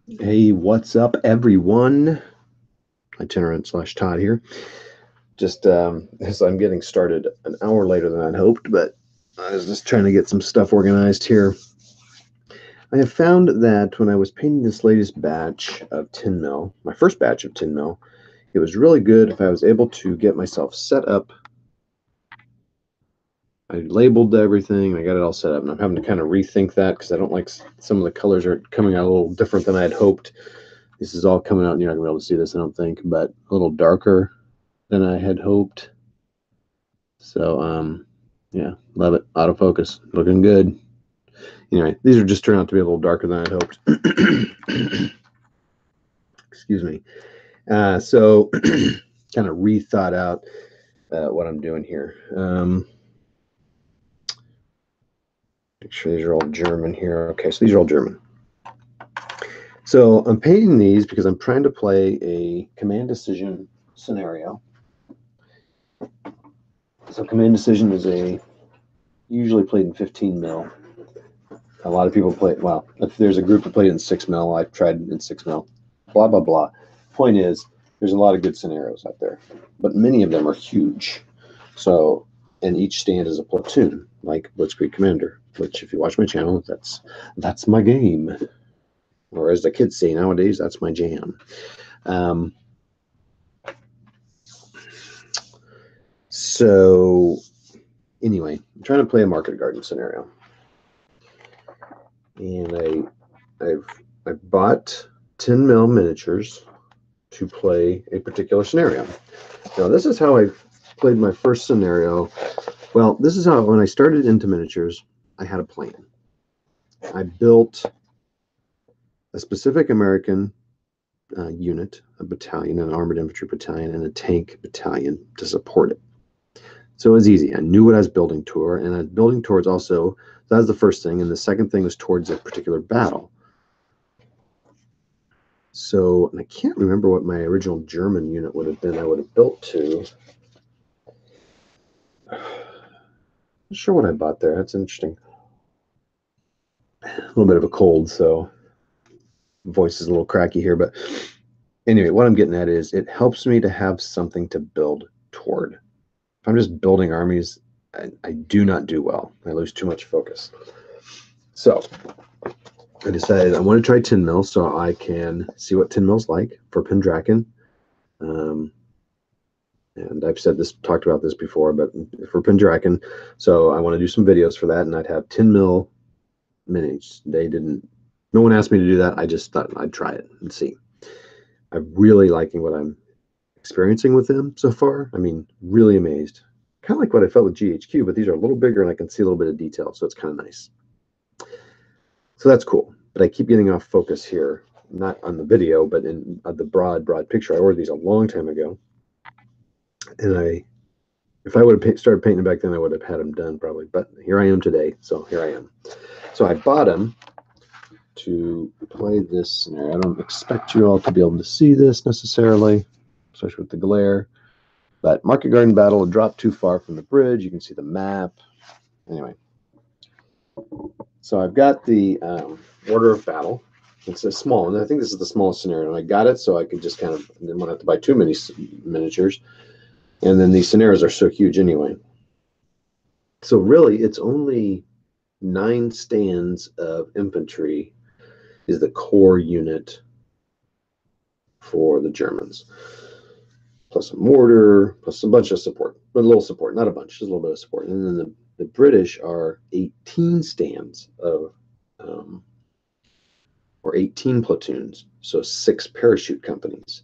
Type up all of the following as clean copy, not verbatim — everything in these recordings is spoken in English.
Hey, what's up, everyone? Itinerant slash Todd here. Just as I'm getting started an hour later than I'd hoped, but I was just trying to get some stuff organized here. I have found that when I was painting this latest batch of tin mil, my first batch of tin mil, it was really good if I was able to get myself set up. I labeled everything, I got it all set up, and I'm having to kind of rethink that because I don't like some of the colors are coming out a little different than I had hoped. This is all coming out, and you're not gonna be able to see this, I don't think, but a little darker than I had hoped. So, yeah, love it. Autofocus, looking good. Anyway, these are just turned out to be a little darker than I'd hoped. Excuse me. So, kind of rethought out what I'm doing here. Make sure these are all German here. Okay, so these are all German. So I'm painting these because I'm trying to play a command decision scenario. So command decision is usually played in 15 mil. A lot of people play, well, if there's a group that played in 6 mil, I've tried in 6 mil, blah, blah, blah. Point is, there's a lot of good scenarios out there, but many of them are huge. So, and each stand is a platoon, like Blitzkrieg Commander, which if you watch my channel, that's my game. Or as the kids say nowadays, that's my jam. Um, so, anyway, I'm trying to play a market garden scenario. And I bought 10 mil miniatures to play a particular scenario. Now, this is how I played my first scenario. Well, this is how, when I started into miniatures, I had a plan. I built a specific American unit, a battalion, an armored infantry battalion, and a tank battalion to support it. So it was easy. I knew what I was building toward, and I was building towards also, that was the first thing, and the second thing was towards a particular battle. So, and I can't remember what my original German unit would have been. I would have built to. Not sure what I bought there. That's interesting. A little bit of a cold, so voice is a little cracky here. But anyway, what I'm getting at is it helps me to have something to build toward. If I'm just building armies, I do not do well. I lose too much focus. So I decided I want to try tin mil so I can see what tin mil's like for Pendraken. And I've said this, talked about this before, but for Pendraken, so I want to do some videos for that, and I'd have 10 mil minis. No one asked me to do that. I just thought I'd try it and see. I'm really liking what I'm experiencing with them so far. I mean, really amazed. Kind of like what I felt with GHQ, but these are a little bigger and I can see a little bit of detail, so it's kind of nice. So that's cool. But I keep getting off focus here, not on the video, but in the broad picture. I ordered these a long time ago, and if I would have started painting back then, I would have had them done probably. But here I am today, so here I am. So I bought them to play this scenario. I don't expect you all to be able to see this necessarily, especially with the glare. But Market Garden Battle dropped too far from the bridge. You can see the map. Anyway, so I've got the order of battle. It's a small, and I think this is the smallest scenario. And I got it so I could just kind of didn't want to have to buy too many miniatures. And then these scenarios are so huge anyway. So really, it's only 9 stands of infantry is the core unit for the Germans, plus a mortar, plus a bunch of support, but a little support, not a bunch, just a little bit of support. And then the British are 18 stands of, or 18 platoons, so 6 parachute companies.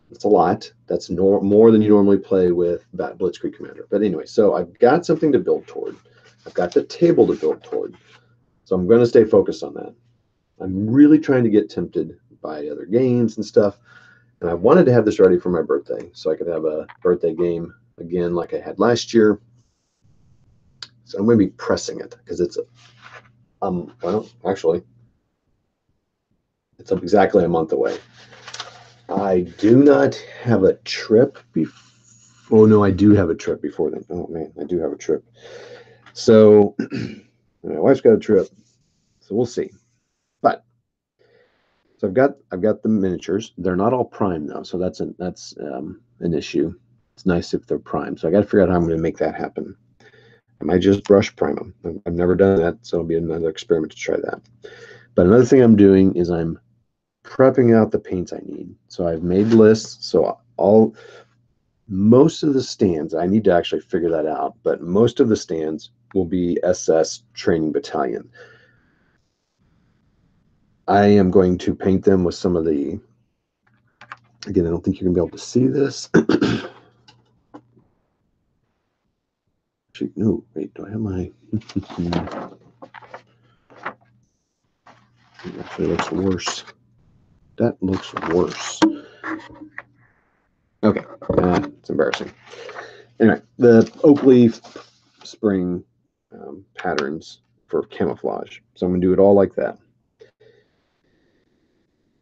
That's a lot. That's more than you normally play with Blitzkrieg Commander. But anyway, so I've got something to build toward. I've got the table to build toward. So I'm going to stay focused on that. I'm really trying to get tempted by other games and stuff. And I wanted to have this ready for my birthday so I could have a birthday game again like I had last year. So I'm going to be pressing it because it's, well, actually, it's exactly a month away. I do not have a trip before. Oh, no, I do have a trip before then. Oh, man, I do have a trip. So my wife's got a trip. So we'll see. But So I've got the miniatures. They're not all prime though, so that's an issue. It's nice if they're prime. So I got to figure out how I'm going to make that happen. I might just brush prime them. I've never done that, so it'll be another experiment to try that. But another thing I'm doing is I'm prepping out the paints I need. So I've made lists. So most of the stands, I need to actually figure that out, but most of the stands will be SS Training Battalion. I am going to paint them with some of the, again, I don't think you're going to be able to see this. Actually, no, wait, do I have my... It actually looks worse. That looks worse. Okay, it's embarrassing. Anyway, the oak leaf spring patterns for camouflage. So I'm going to do it all like that.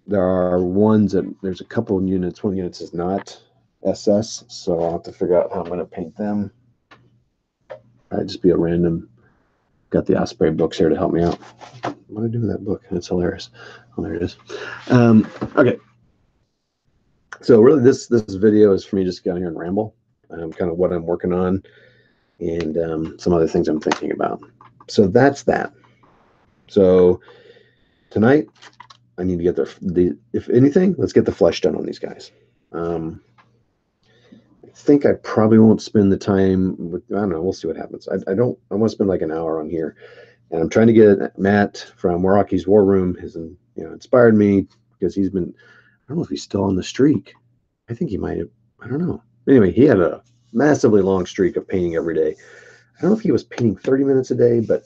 There are ones that, there's a couple of units. One unit is not SS, so I'll have to figure out how I'm going to paint them. I'd just be a random. Got the Osprey books here to help me out. What do I do with that book? That's hilarious. Oh, there it is. Okay. So really, this video is for me just to get on here and ramble, kind of what I'm working on, and some other things I'm thinking about. So that's that. So tonight, I need to get if anything, let's get the flesh done on these guys. I think I probably won't spend the time with, I don't know, we'll see what happens. I want to spend like an hour on here, and I'm trying to get Matt from Waraki's War Room, has inspired me because he's been, I don't know if he's still on the streak. I think he might have, I don't know. Anyway, he had a massively long streak of painting every day. I don't know if he was painting 30 minutes a day, but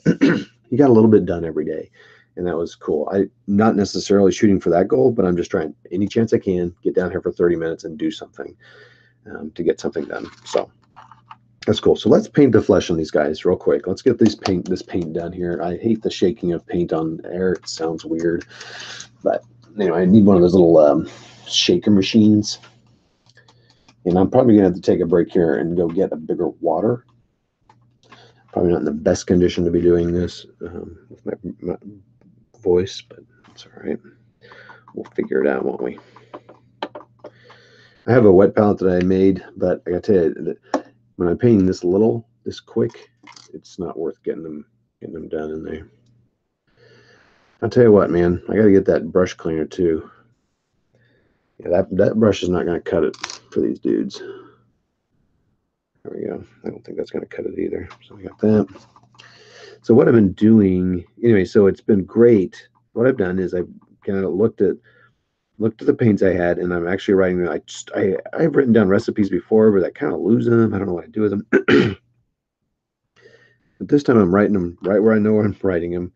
he got a little bit done every day. And that was cool. I'm not necessarily shooting for that goal, but I'm just trying any chance I can get down here for 30 minutes and do something to get something done. So that's cool. So let's paint the flesh on these guys real quick. Let's get this paint done here. I hate the shaking of paint on air. It sounds weird. But anyway, I need one of those little shaker machines. And I'm probably going to have to take a break here and go get a bigger water. Probably not in the best condition to be doing this with my voice, but it's all right. We'll figure it out, won't we? I have a wet palette that I made, but I gotta tell you that when I'm painting this quick, it's not worth getting them done in there. I'll tell you what, man, I gotta get that brush cleaner too. Yeah, that brush is not gonna cut it for these dudes. There we go. I don't think that's gonna cut it either. So we got that. So what I've been doing, anyway, so it's been great. What I've done is I've kind of looked at the paints I had, and I'm actually writing them. I've written down recipes before, but I kind of lose them. I don't know what to do with them. But this time I'm writing them right where I know where I'm writing them.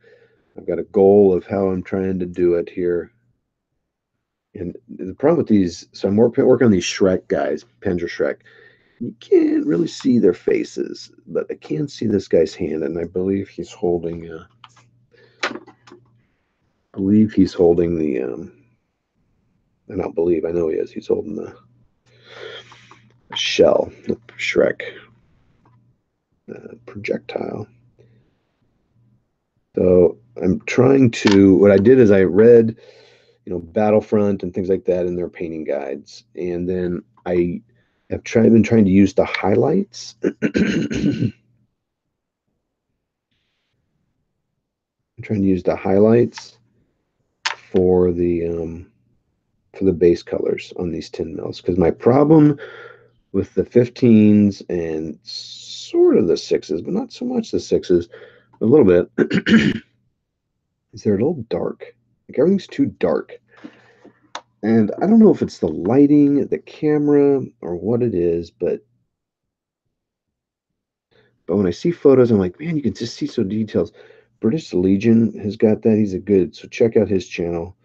I've got a goal of how I'm trying to do it here. And the problem with these, so I'm working on these Shrek guys, Panzerschreck. You can't really see their faces, but I can see this guy's hand, and I believe he's holding the I don't believe, I know he is. He's holding the shell, the Shrek projectile. So I'm trying to, what I did is I read, Battlefront and things like that in their painting guides. And then I have been trying to use the highlights. I'm trying to use the highlights for the base colors on these 10 mils, because my problem with the 15s and sort of the 6s, but not so much the 6s, a little bit, is they're a little dark. Like everything's too dark. And I don't know if it's the lighting, the camera, or what it is, but when I see photos, I'm like, man, you can just see so details. British Legion has got that. He's a good, so check out his channel.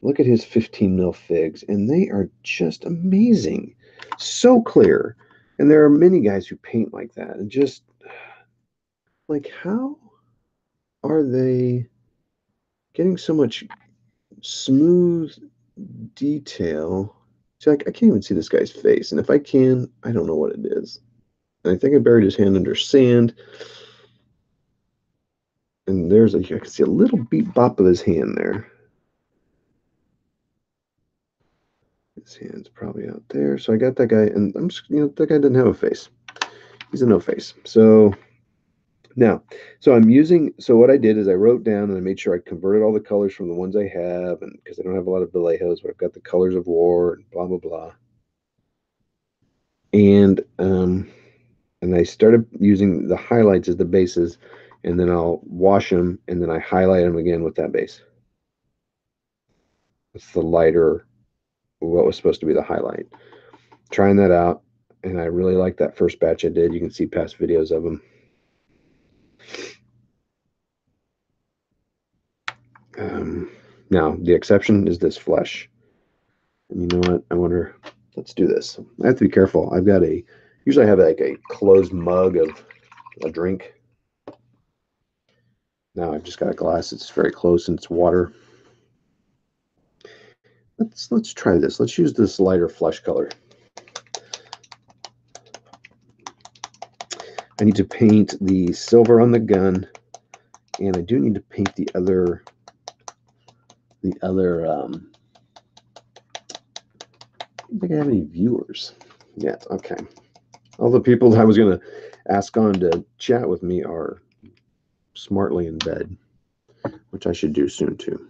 Look at his 15 mil figs, and they are just amazing. So clear. And there are many guys who paint like that. And just, like, how are they getting so much smooth detail? See, I can't even see this guy's face. And if I can, I don't know what it is. And I think I buried his hand under sand. And I can see a little beep bop of his hand there. His hand's probably out there. So I got that guy, and I'm just, that guy doesn't have a face. He's a no face. So now, so what I did is I wrote down and I made sure I converted all the colors from the ones I have, and because I don't have a lot of Vallejos, but I've got the colors of war and blah, blah, blah. And I started using the highlights as the bases, and then I'll wash them, and then I highlight them again with that base. It's the lighter, what was supposed to be the highlight. Trying that out, and I really like that first batch I did. You can see past videos of them. Now, the exception is this flesh. And you know what? I wonder, let's do this. I have to be careful. Usually I have like a closed mug of a drink. Now I've just got a glass. It's very close and it's water. Let's try this. Let's use this lighter flesh color. I need to paint the silver on the gun, and I do need to paint the other I don't think I have any viewers yet. Okay. All the people that I was going to ask on to chat with me are smartly in bed, which I should do soon too.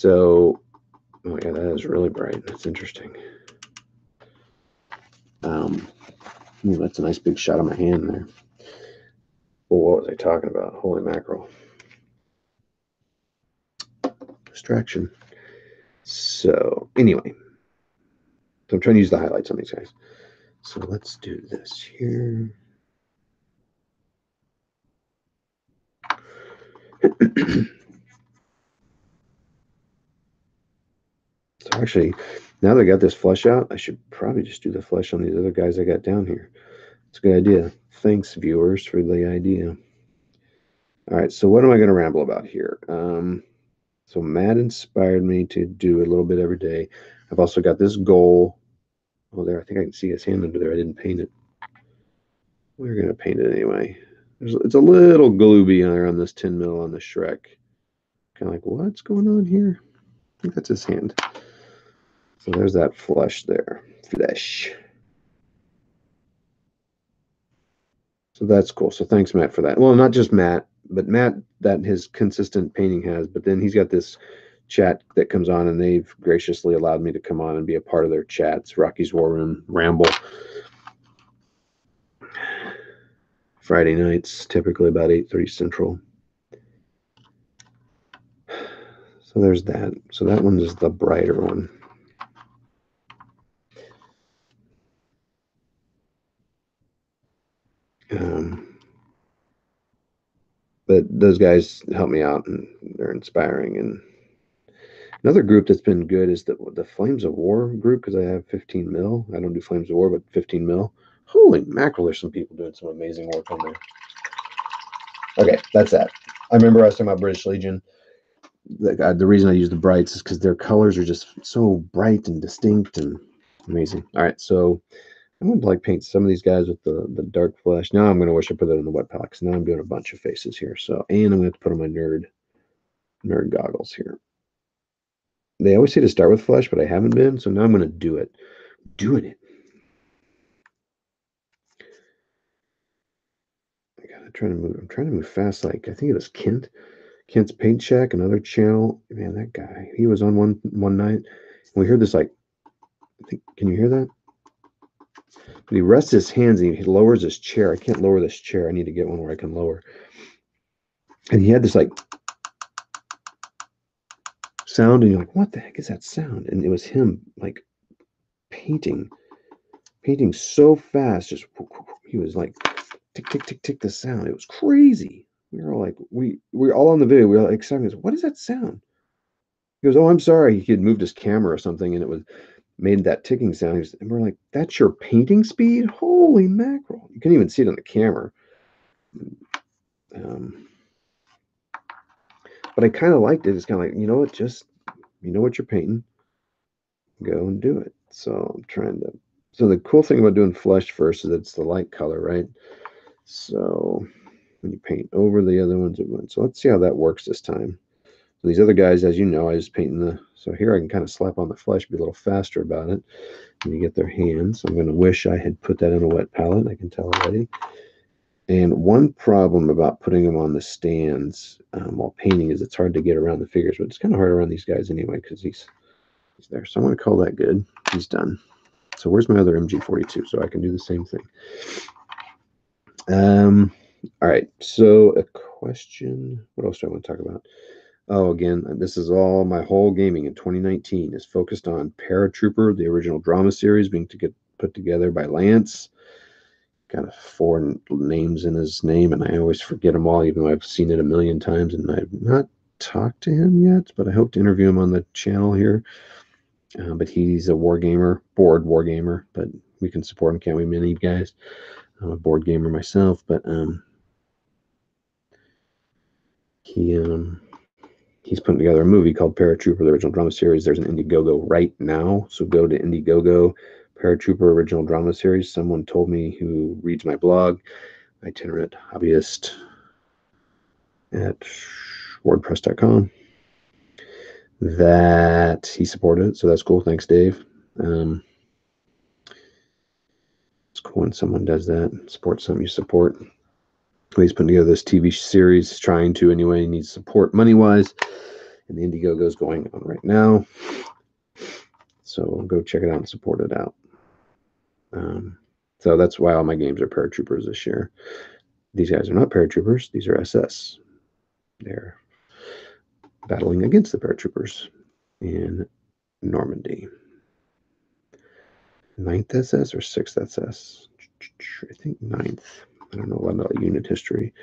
Oh yeah, that is really bright. That's interesting. Ooh, that's a nice big shot of my hand there. Oh, what was I talking about? Holy mackerel. Distraction. So anyway, so I'm trying to use the highlights on these guys. So let's do this here. So actually, now that I got this flesh out, I should probably just do the flesh on these other guys I got down here. It's a good idea. Thanks, viewers, for the idea. All right, so what am I going to ramble about here? So Matt inspired me to do a little bit every day. I've also got this goal. Oh, there, I think I can see his hand under there. I didn't paint it. We're going to paint it anyway. It's a little glooby on this 10 mil on the Shrek. Kind of like, what's going on here? I think that's his hand. So there's that flesh there. Flesh. So that's cool. So thanks, Matt, for that. Well, not just Matt, but Matt that his consistent painting has, but then he's got this chat that comes on, and they've graciously allowed me to come on and be a part of their chats. Rocky's War Room Ramble. Friday nights, typically about 8:30 Central. So there's that. So that one is the brighter one. But those guys help me out, and they're inspiring. And another group that's been good is the Flames of War group, because I have 15 mil. I don't do Flames of War, but 15 mil. Holy mackerel, there's some people doing some amazing work on there. Okay, that's that. I remember I was talking about British Legion. The reason I use the brights is because their colors are just so bright and distinct and amazing. All right, so I'm going to like paint some of these guys with the dark flesh. Now I'm going to wish I put it in the wet palette, because now I'm doing a bunch of faces here. So, and I'm going to put on my nerd goggles here. They always say to start with flesh, but I haven't been, so now I'm going to do it. Doing it. I gotta try to move. I'm trying to move fast. Like I think it was Kent's Paint Shack, another channel. Man, that guy. He was on one night. And we heard this like. I think. Can you hear that? But he rests his hands and he lowers his chair. I can't lower this chair. I need to get one where I can lower. And he had this like sound, and you're like, what the heck is that sound? And it was him like painting so fast. Just he was like tick tick tick tick the sound. It was crazy. We were all like, we're all on the video. We were like excited. What is that sound? He goes, oh, I'm sorry. He had moved his camera or something, and it was made that ticking sound. And we're like, that's your painting speed? Holy mackerel! You couldn't even see it on the camera. But I kind of liked it. It's kind of like, you know what? Just you know what you're painting, go and do it. So I'm trying to. So the cool thing about doing flesh first is it's the light color, right? So When you paint over the other ones, it went. So let's see how that works this time. So these other guys, as you know, I was painting the, so here I can kind of slap on the flesh, be a little faster about it. And you get their hands. I'm going to wish I had put that in a wet palette. I can tell already. And one problem about putting them on the stands while painting is it's hard to get around the figures, but it's kind of hard around these guys anyway because he's there. So I'm going to call that good. He's done. So where's my other MG42? So I can do the same thing. All right. So a question. What else do I want to talk about? Oh, again, this is all my whole gaming in 2019 is focused on Paratrooper, the original drama series being put together by Lance. Got a 4 names in his name, and I always forget them all, even though I've seen it a million times, and I've not talked to him yet, but I hope to interview him on the channel here. But he's a board war gamer, but we can support him, can't we, many guys? I'm a board gamer myself, but he's putting together a movie called Paratrooper, the original drama series. There's an Indiegogo right now, so go to Indiegogo, Paratrooper original drama series. Someone told me who reads my blog, itinerant hobbyist at wordpress.com, that he supported it. So that's cool. Thanks, Dave. It's cool when someone does that. Support something you support. He's putting together this TV series, trying to anyway. He needs support money-wise. And the Indiegogo is going on right now. So go check it out and support it out. So that's why all my games are paratroopers this year. These guys are not paratroopers. These are SS. They're battling against the paratroopers in Normandy. 9th SS or 6th SS? I think 9th. I don't know a lot about unit history.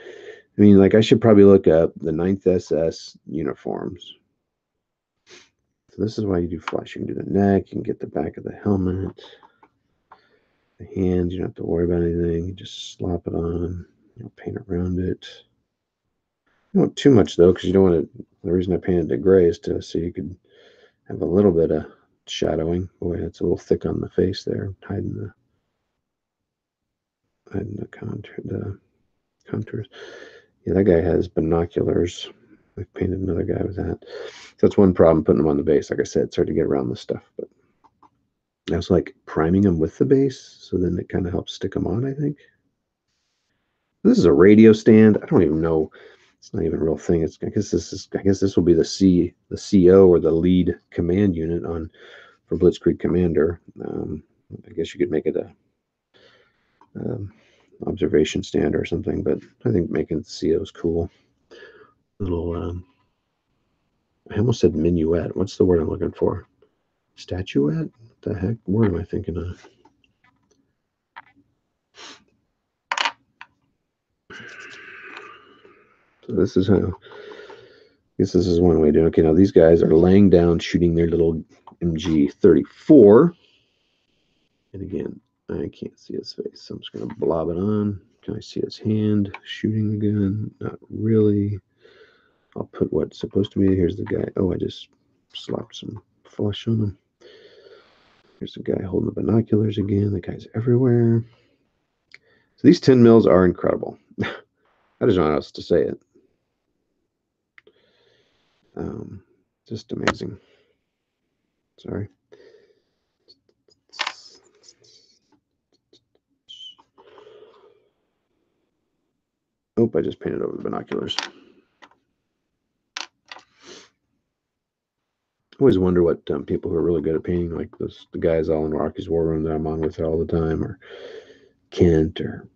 I mean, like, I should probably look up the 9th SS uniforms. So this is why you do flash. You can do the neck, you can get the back of the helmet, the hands, you don't have to worry about anything. You just slop it on, paint around it. You don't want too much though, because you don't want it. The reason I painted it gray is so you could have a little bit of shadowing. Boy, that's a little thick on the face there, hiding the contours. Yeah, that guy has binoculars. I've painted another guy with that. So that's one problem putting them on the base. Like I said, it's hard to get around this stuff, but I was like priming them with the base, so then it kind of helps stick them on, I think. This is a radio stand. I don't even know. It's not even a real thing. I guess this will be the CO or the lead command unit for Blitzkrieg Commander. I guess you could make it a observation stand or something, but I think making the CO is cool. Little I almost said minuet. What's the word I'm looking for? Statuette? What the heck word am I thinking of? So this is how, I guess this is one way to do it. Okay, now these guys are laying down, shooting their little MG34. And again, I can't see his face, so I'm just going to blob it on. Can I see his hand shooting the gun? Not really. I'll put what's supposed to be. Here's the guy. Oh, I just slapped some flesh on him. Here's the guy holding the binoculars again. The guy's everywhere. So these 10 mils are incredible. I just don't know how else to say it. Just amazing. Sorry. Oh, I just painted over the binoculars. I always wonder what people who are really good at painting, like the guys all in Rocky's War Room that I'm on with all the time, or Kent or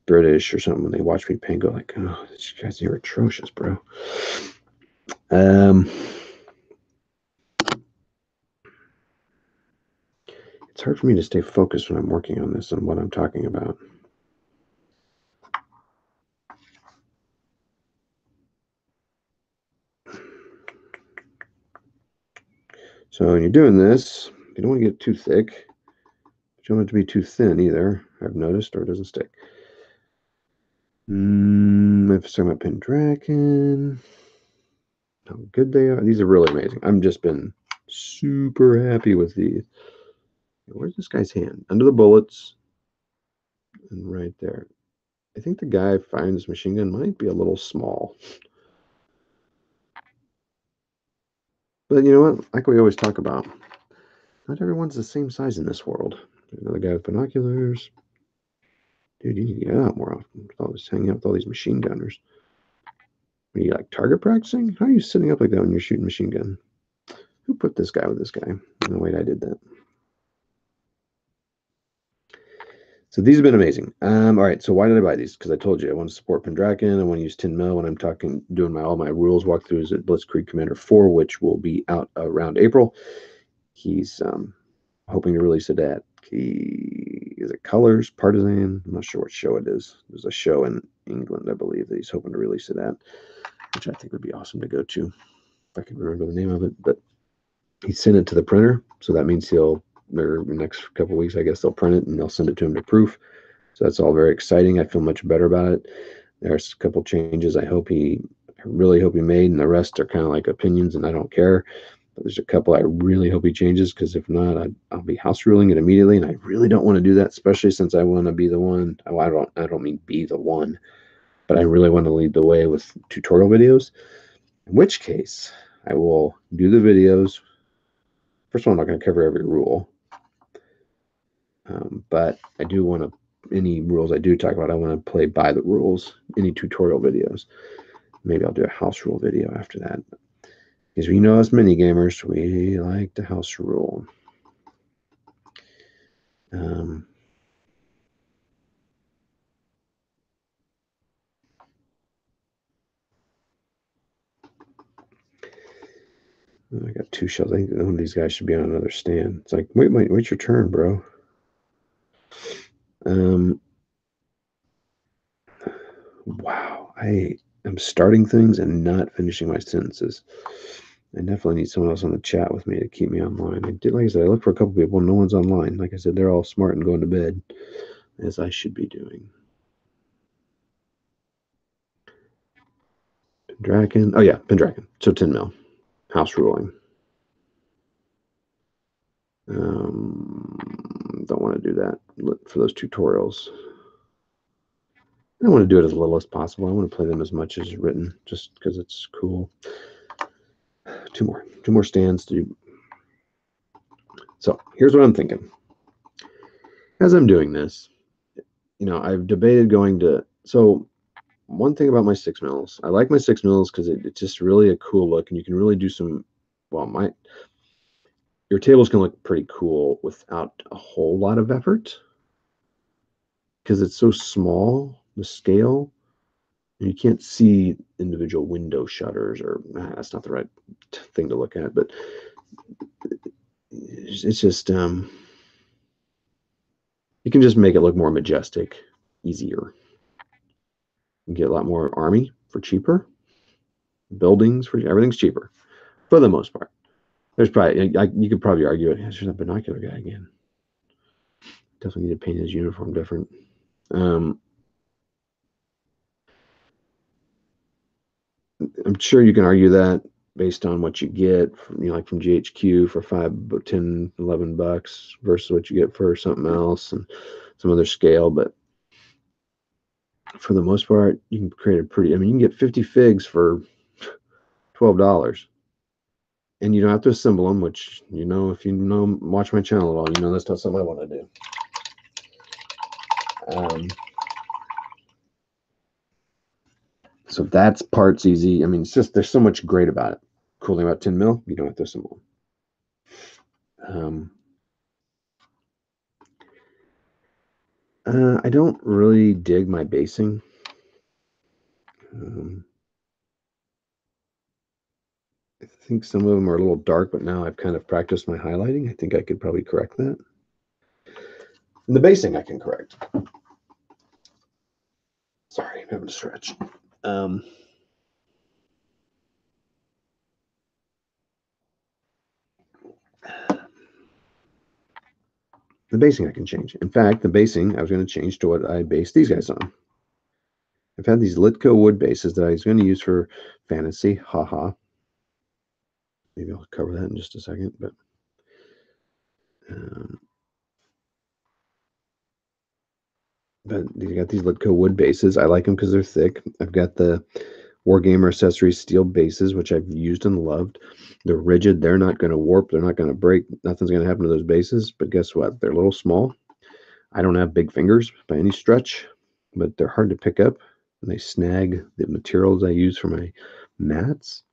British or something, when they watch me paint, go like, oh, these guys are atrocious, bro. It's hard for me to stay focused when I'm working on this and what I'm talking about. So when you're doing this, you don't want to get too thick, but you don't want it to be too thin either, I've noticed, or it doesn't stick. If it's talking about Pendragon, how good they are. These are really amazing. I've just been super happy with these. Where's this guy's hand? Under the bullets. And right there. I think the guy firing this machine gun might be a little small. But you know what? Like we always talk about, not everyone's the same size in this world. Another guy with binoculars. Dude, you need to get out more often. Always hanging out with all these machine gunners. Are you like target practicing? How are you sitting up like that when you're shooting machine gun? Who put this guy with this guy? No, wait, I did that. So these have been amazing. All right, so why did I buy these? Because I told you I want to support Pendraken. I want to use 10 mil when I'm doing all my rules walkthroughs at Blitzkrieg Commander 4, which will be out around April. He's hoping to release it at is it Colors Partisan? I'm not sure what show it is. There's a show in England, I believe, that he's hoping to release it at, which I think would be awesome to go to if I can remember the name of it. But he sent it to the printer, so that means the next couple of weeks, I guess they'll print it and they'll send it to him to proof. So that's all very exciting. I feel much better about it. There's a couple changes I really hope he made, and the rest are kind of like opinions, and I don't care. But there's a couple I really hope he changes, because if not, I'll be house ruling it immediately, and I really don't want to do that, especially since I want to be the one. I don't mean be the one, but I really want to lead the way with tutorial videos. In which case, I will do the videos. First of all, I'm not going to cover every rule, but I do want to. Any rules I do talk about, I want to play by the rules. Any tutorial videos. Maybe I'll do a house rule video after that. Because we know as mini gamers, we like to house rule. I got 2 shells. I think one of these guys should be on another stand. It's like, wait your turn, bro. Wow, I am starting things and not finishing my sentences. I definitely need someone else on the chat with me to keep me online. Like I said, I look for a couple people. No one's online. Like I said, they're all smart and going to bed, as I should be doing. Pendraken. Oh yeah, Pendraken. So 10 mil. House ruling. Don't want to do that for those tutorials. I want to do it as little as possible. I want to play them as much as written, just because it's cool. Two more stands to do. So here's what I'm thinking. As I'm doing this, I've debated going to. So one thing about my 6 mils, I like my 6 mils because it's just really a cool look, and you can really do some. Well, your tables can look pretty cool without a whole lot of effort, because it's so small, the scale. You can't see individual window shutters, or that's not the right thing to look at, but it's just you can just make it look more majestic, easier. You get a lot more army for cheaper, buildings for everything's cheaper for the most part. There's probably you could probably argue it. There's a binocular guy again. Definitely need to paint his uniform different. I'm sure you can argue that based on what you get from, like from GHQ for $5, 10, $11 versus what you get for something else and some other scale. But for the most part, you can create you can get 50 figs for $12. And you don't have to assemble them, which, if watch my channel at all, that's not something I want to do. So that's part's easy. It's just, there's so much great about it. Cool thing about 10 mil, you don't have to assemble them. I don't really dig my basing. I think some of them are a little dark, but now I've kind of practiced my highlighting. I think I could probably correct that. And the basing I can correct. Sorry, I'm having to stretch. The basing I can change. In fact, the basing I was going to change to what I based these guys on. I've had these Litco wood bases that I was going to use for fantasy. Haha. Maybe I'll cover that in just a second. But But you got these Litco wood bases. I like them because they're thick. I've got the Wargamer Accessories steel bases, which I've used and loved. They're rigid. They're not going to warp. They're not going to break. Nothing's going to happen to those bases. But guess what? They're a little small. I don't have big fingers by any stretch, but they're hard to pick up. And they snag the materials I use for my mats.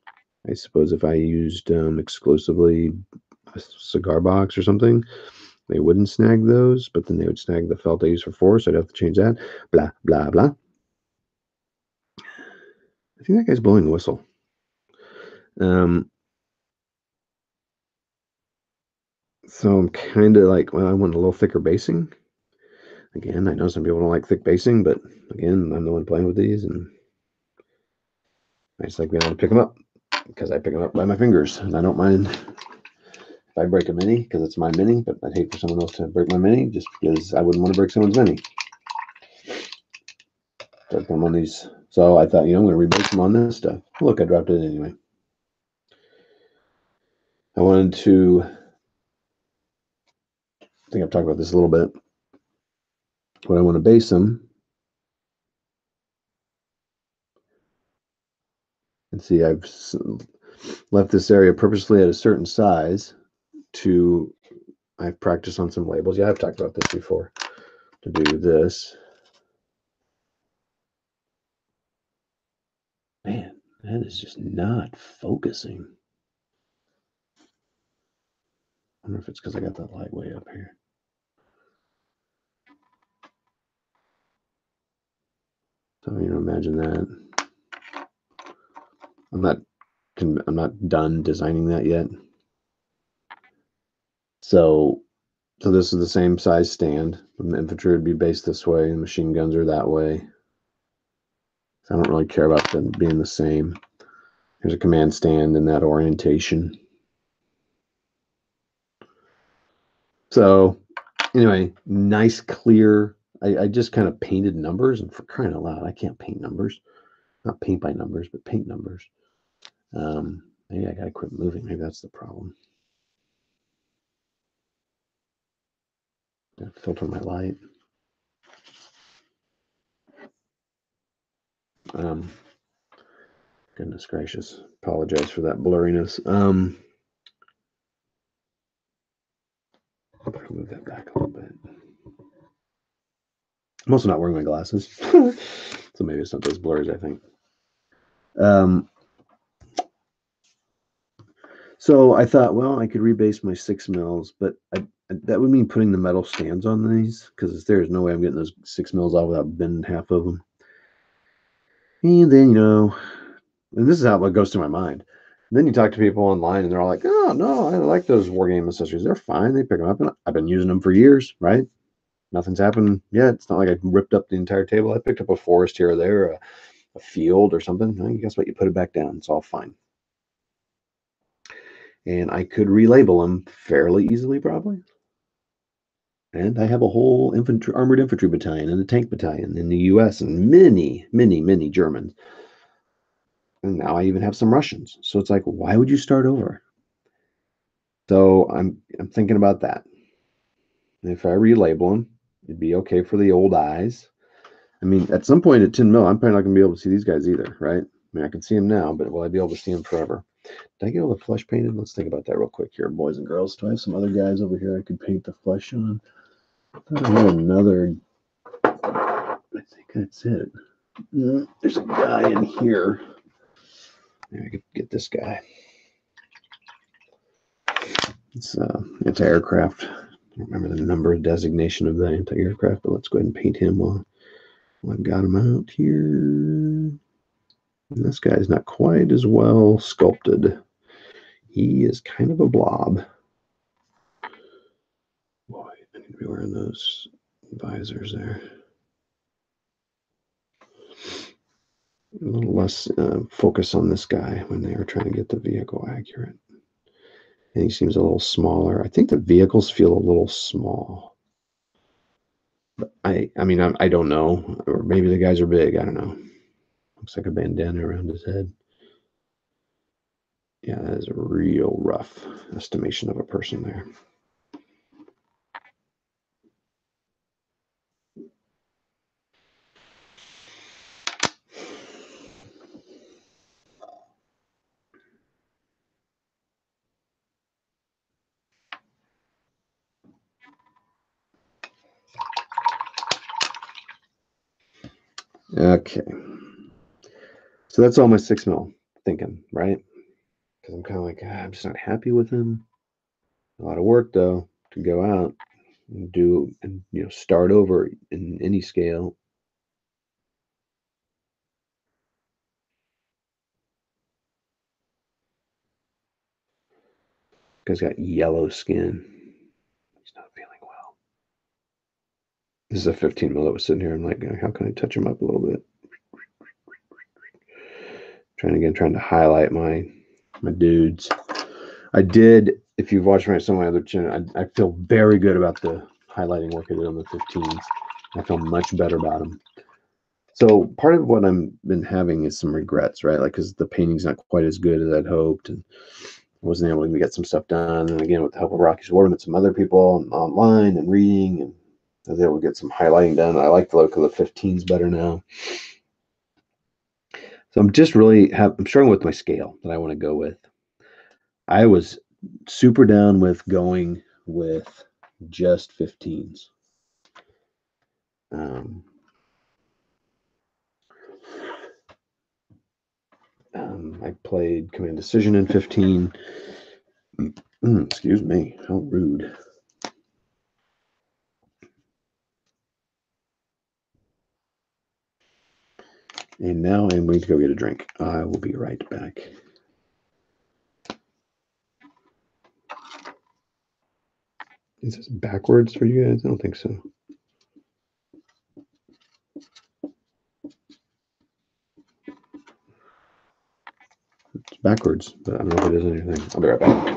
I suppose if I used exclusively a cigar box or something, they wouldn't snag those, but then they would snag the felt I use for four, so I'd have to change that. Blah, blah, blah. I think that guy's blowing the whistle. So I'm kind of like, well, I want a little thicker basing. Again, I know some people don't like thick basing, but again, I'm the one playing with these, and I just like being able to pick them up because I pick them up by my fingers, and I don't mind if I break a mini because it's my mini, but I'd hate for someone else to break my mini just because I wouldn't want to break someone's mini. So I put them on these. So I thought, I'm going to rebase them on this stuff. Look, I dropped it anyway. I wanted to, I think I've talked about this a little bit. When I want to base them, and see, I've left this area purposely at a certain size to, I've practiced on some labels. Yeah, I've talked about this before, to do this. Man, that is just not focusing. I wonder if it's because I got that light way up here. So, imagine that. I'm not done designing that yet. So this is the same size stand. The infantry would be based this way, and machine guns are that way. So I don't really care about them being the same. There's a command stand in that orientation. So anyway, nice, clear. I just kind of painted numbers, and for crying out loud, I can't paint numbers. Not paint by numbers, but paint numbers. Maybe I gotta quit moving. Maybe that's the problem. Filter my light. Goodness gracious. Apologize for that blurriness. I'll move that back a little bit. I'm also not wearing my glasses, so maybe it's not those blurs, I think. So I thought, well, I could rebase my 6 mils, but that would mean putting the metal stands on these because there's no way I'm getting those 6 mils out without bending half of them. And then, and this is how it goes through my mind. And then you talk to people online and they're all like, oh, no, I like those Wargame accessories. They're fine. They pick them up. And I've been using them for years, right? Nothing's happened yet. It's not like I ripped up the entire table. I picked up a forest here or there, a field or something. Well, guess what? You put it back down. It's all fine. And I could relabel them fairly easily, probably. And I have a whole armored infantry battalion and a tank battalion in the U.S. and many, many, many Germans. And now I even have some Russians. So it's like, why would you start over? So I'm thinking about that. And if I relabel them, it'd be okay for the old eyes. I mean, at some point at 10 mil, I'm probably not going to be able to see these guys either, right? I mean, I can see them now, but will I be able to see them forever? Did I get all the flesh painted? Let's think about that real quick here, boys and girls. Do I have some other guys over here I could paint the flesh on? I thought I had another. I think that's it. There's a guy in here. Maybe I could get this guy. It's anti-aircraft. I don't remember the number designation of the anti-aircraft, but let's go ahead and paint him while I've got him out here. And this guy's not quite as well sculpted. He is kind of a blob. Boy, I need to be wearing those visors there. A little less focus on this guy when they were trying to get the vehicle accurate. And he seems a little smaller. I think the vehicles feel a little small. But I mean, I don't know. Or maybe the guys are big. I don't know. Looks like a bandana around his head. Yeah, that is a real rough estimation of a person there. Okay. So that's all my 6 mil thinking, right? Because I'm kind of like, I'm just not happy with him. A lot of work though to go out and do and start over in any scale. Guy's got yellow skin. He's not feeling well. This is a 15 mil that was sitting here. I'm like, how can I touch him up a little bit? Trying to highlight my dudes. I did, if you've watched some of my other channel, I feel very good about the highlighting work I did on the 15s. I feel much better about them. So part of what I've been having is some regrets, right? Like, because the painting's not quite as good as I'd hoped, and I wasn't able to get some stuff done. And again, with the help of Rocky Sword and some other people online and reading, and I was able to get some highlighting done. I like the look of the 15s better now. So I'm just really I'm struggling with my scale that I want to go with. I was super down with going with just 15s. I played Command Decision in 15. Excuse me, how rude. And now I'm going to go get a drink. I will be right back. Is this backwards for you guys? I don't think so. It's backwards, but I don't know if it is anything. I'll be right back.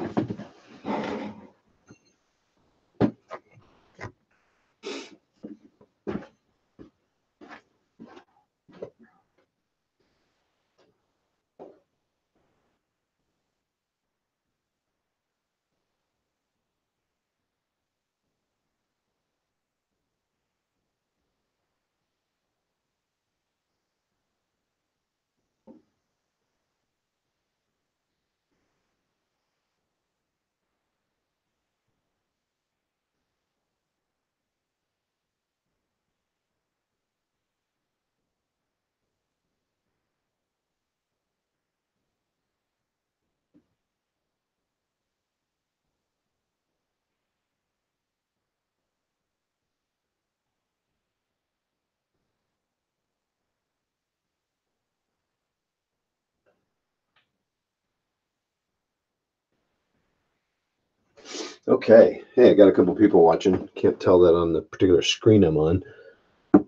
Okay. Hey, I got a couple people watching. Can't tell that on the particular screen I'm on.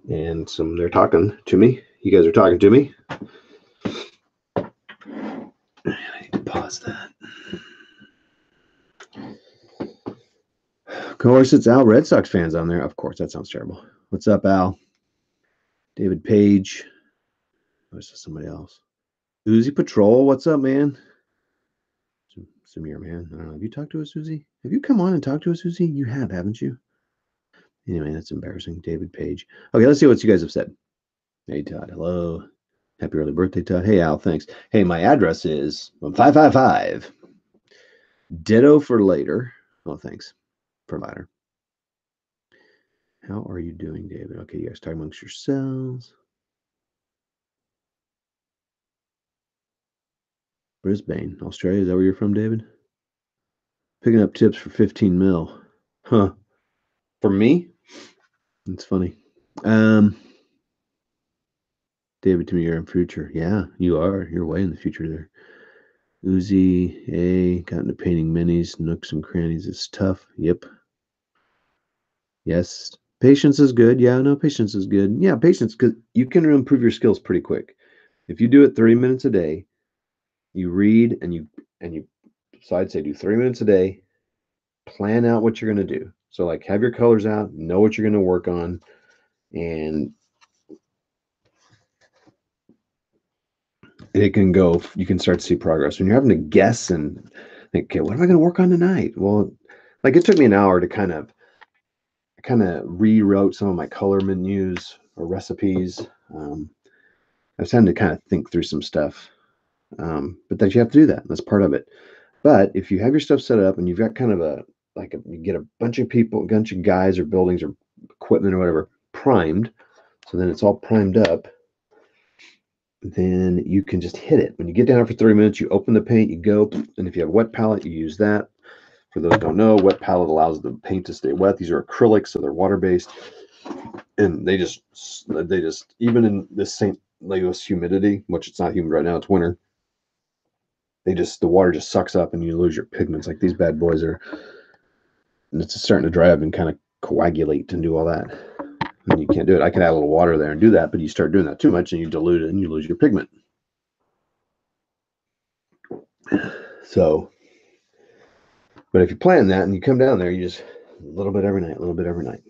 And they're talking to me. You guys are talking to me. I need to pause that. Of course, it's Al. Red Sox fans on there. Of course, that sounds terrible. What's up, Al? David Page. Or is this somebody else? Uzi Patrol. What's up, man? Samir, man. I don't know. Have you talked to us, Uzi? Have you come on and talked to us, Uzi? You have, haven't you? Anyway, that's embarrassing. David Page. Okay, let's see what you guys have said. Hey, Todd. Hello. Happy early birthday, Todd. Hey, Al. Thanks. Hey, my address is 555. Ditto for later. Oh, thanks. For later. How are you doing, David? Okay, you guys talk amongst yourselves. Brisbane, Australia. Is that where you're from, David? Picking up tips for 15 mil. Huh. For me? That's funny. David, to me, you're in future. Yeah, you are. You're way in the future there. Uzi, A, got into painting minis, nooks and crannies. It's tough. Yep. Yes. Patience is good. Yeah, no, patience is good. Yeah, patience, because you can improve your skills pretty quick. If you do it 30 minutes a day, you read and you so I'd say do 3 minutes a day, plan out what you're going to do. So like have your colors out, know what you're going to work on, and it can go, you can start to see progress. When you're having to guess and think, okay, what am I going to work on tonight? Well, like it took me an hour to kind of rewrote some of my color menus or recipes. I was having to kind of think through some stuff. But that you have to do that. That's part of it. But if you have your stuff set up and you've got kind of you get a bunch of people, a bunch of guys or buildings or equipment or whatever primed, so then it's all primed up. then you can just hit it. When you get down for 30 minutes, you open the paint, you go, and if you have a wet palette, you use that. For those who don't know, wet palette allows the paint to stay wet. These are acrylics, so they're water-based, and they just even in this St. Louis humidity, which it's not humid right now, it's winter. The water just sucks up, and you lose your pigments. Like these bad boys are, and it's starting to dry up and kind of coagulate and do all that. And you can't do it. I can add a little water there and do that, but you start doing that too much, and you dilute it, and you lose your pigment. So, but if you plan that and you come down there, you just a little bit every night, a little bit every night.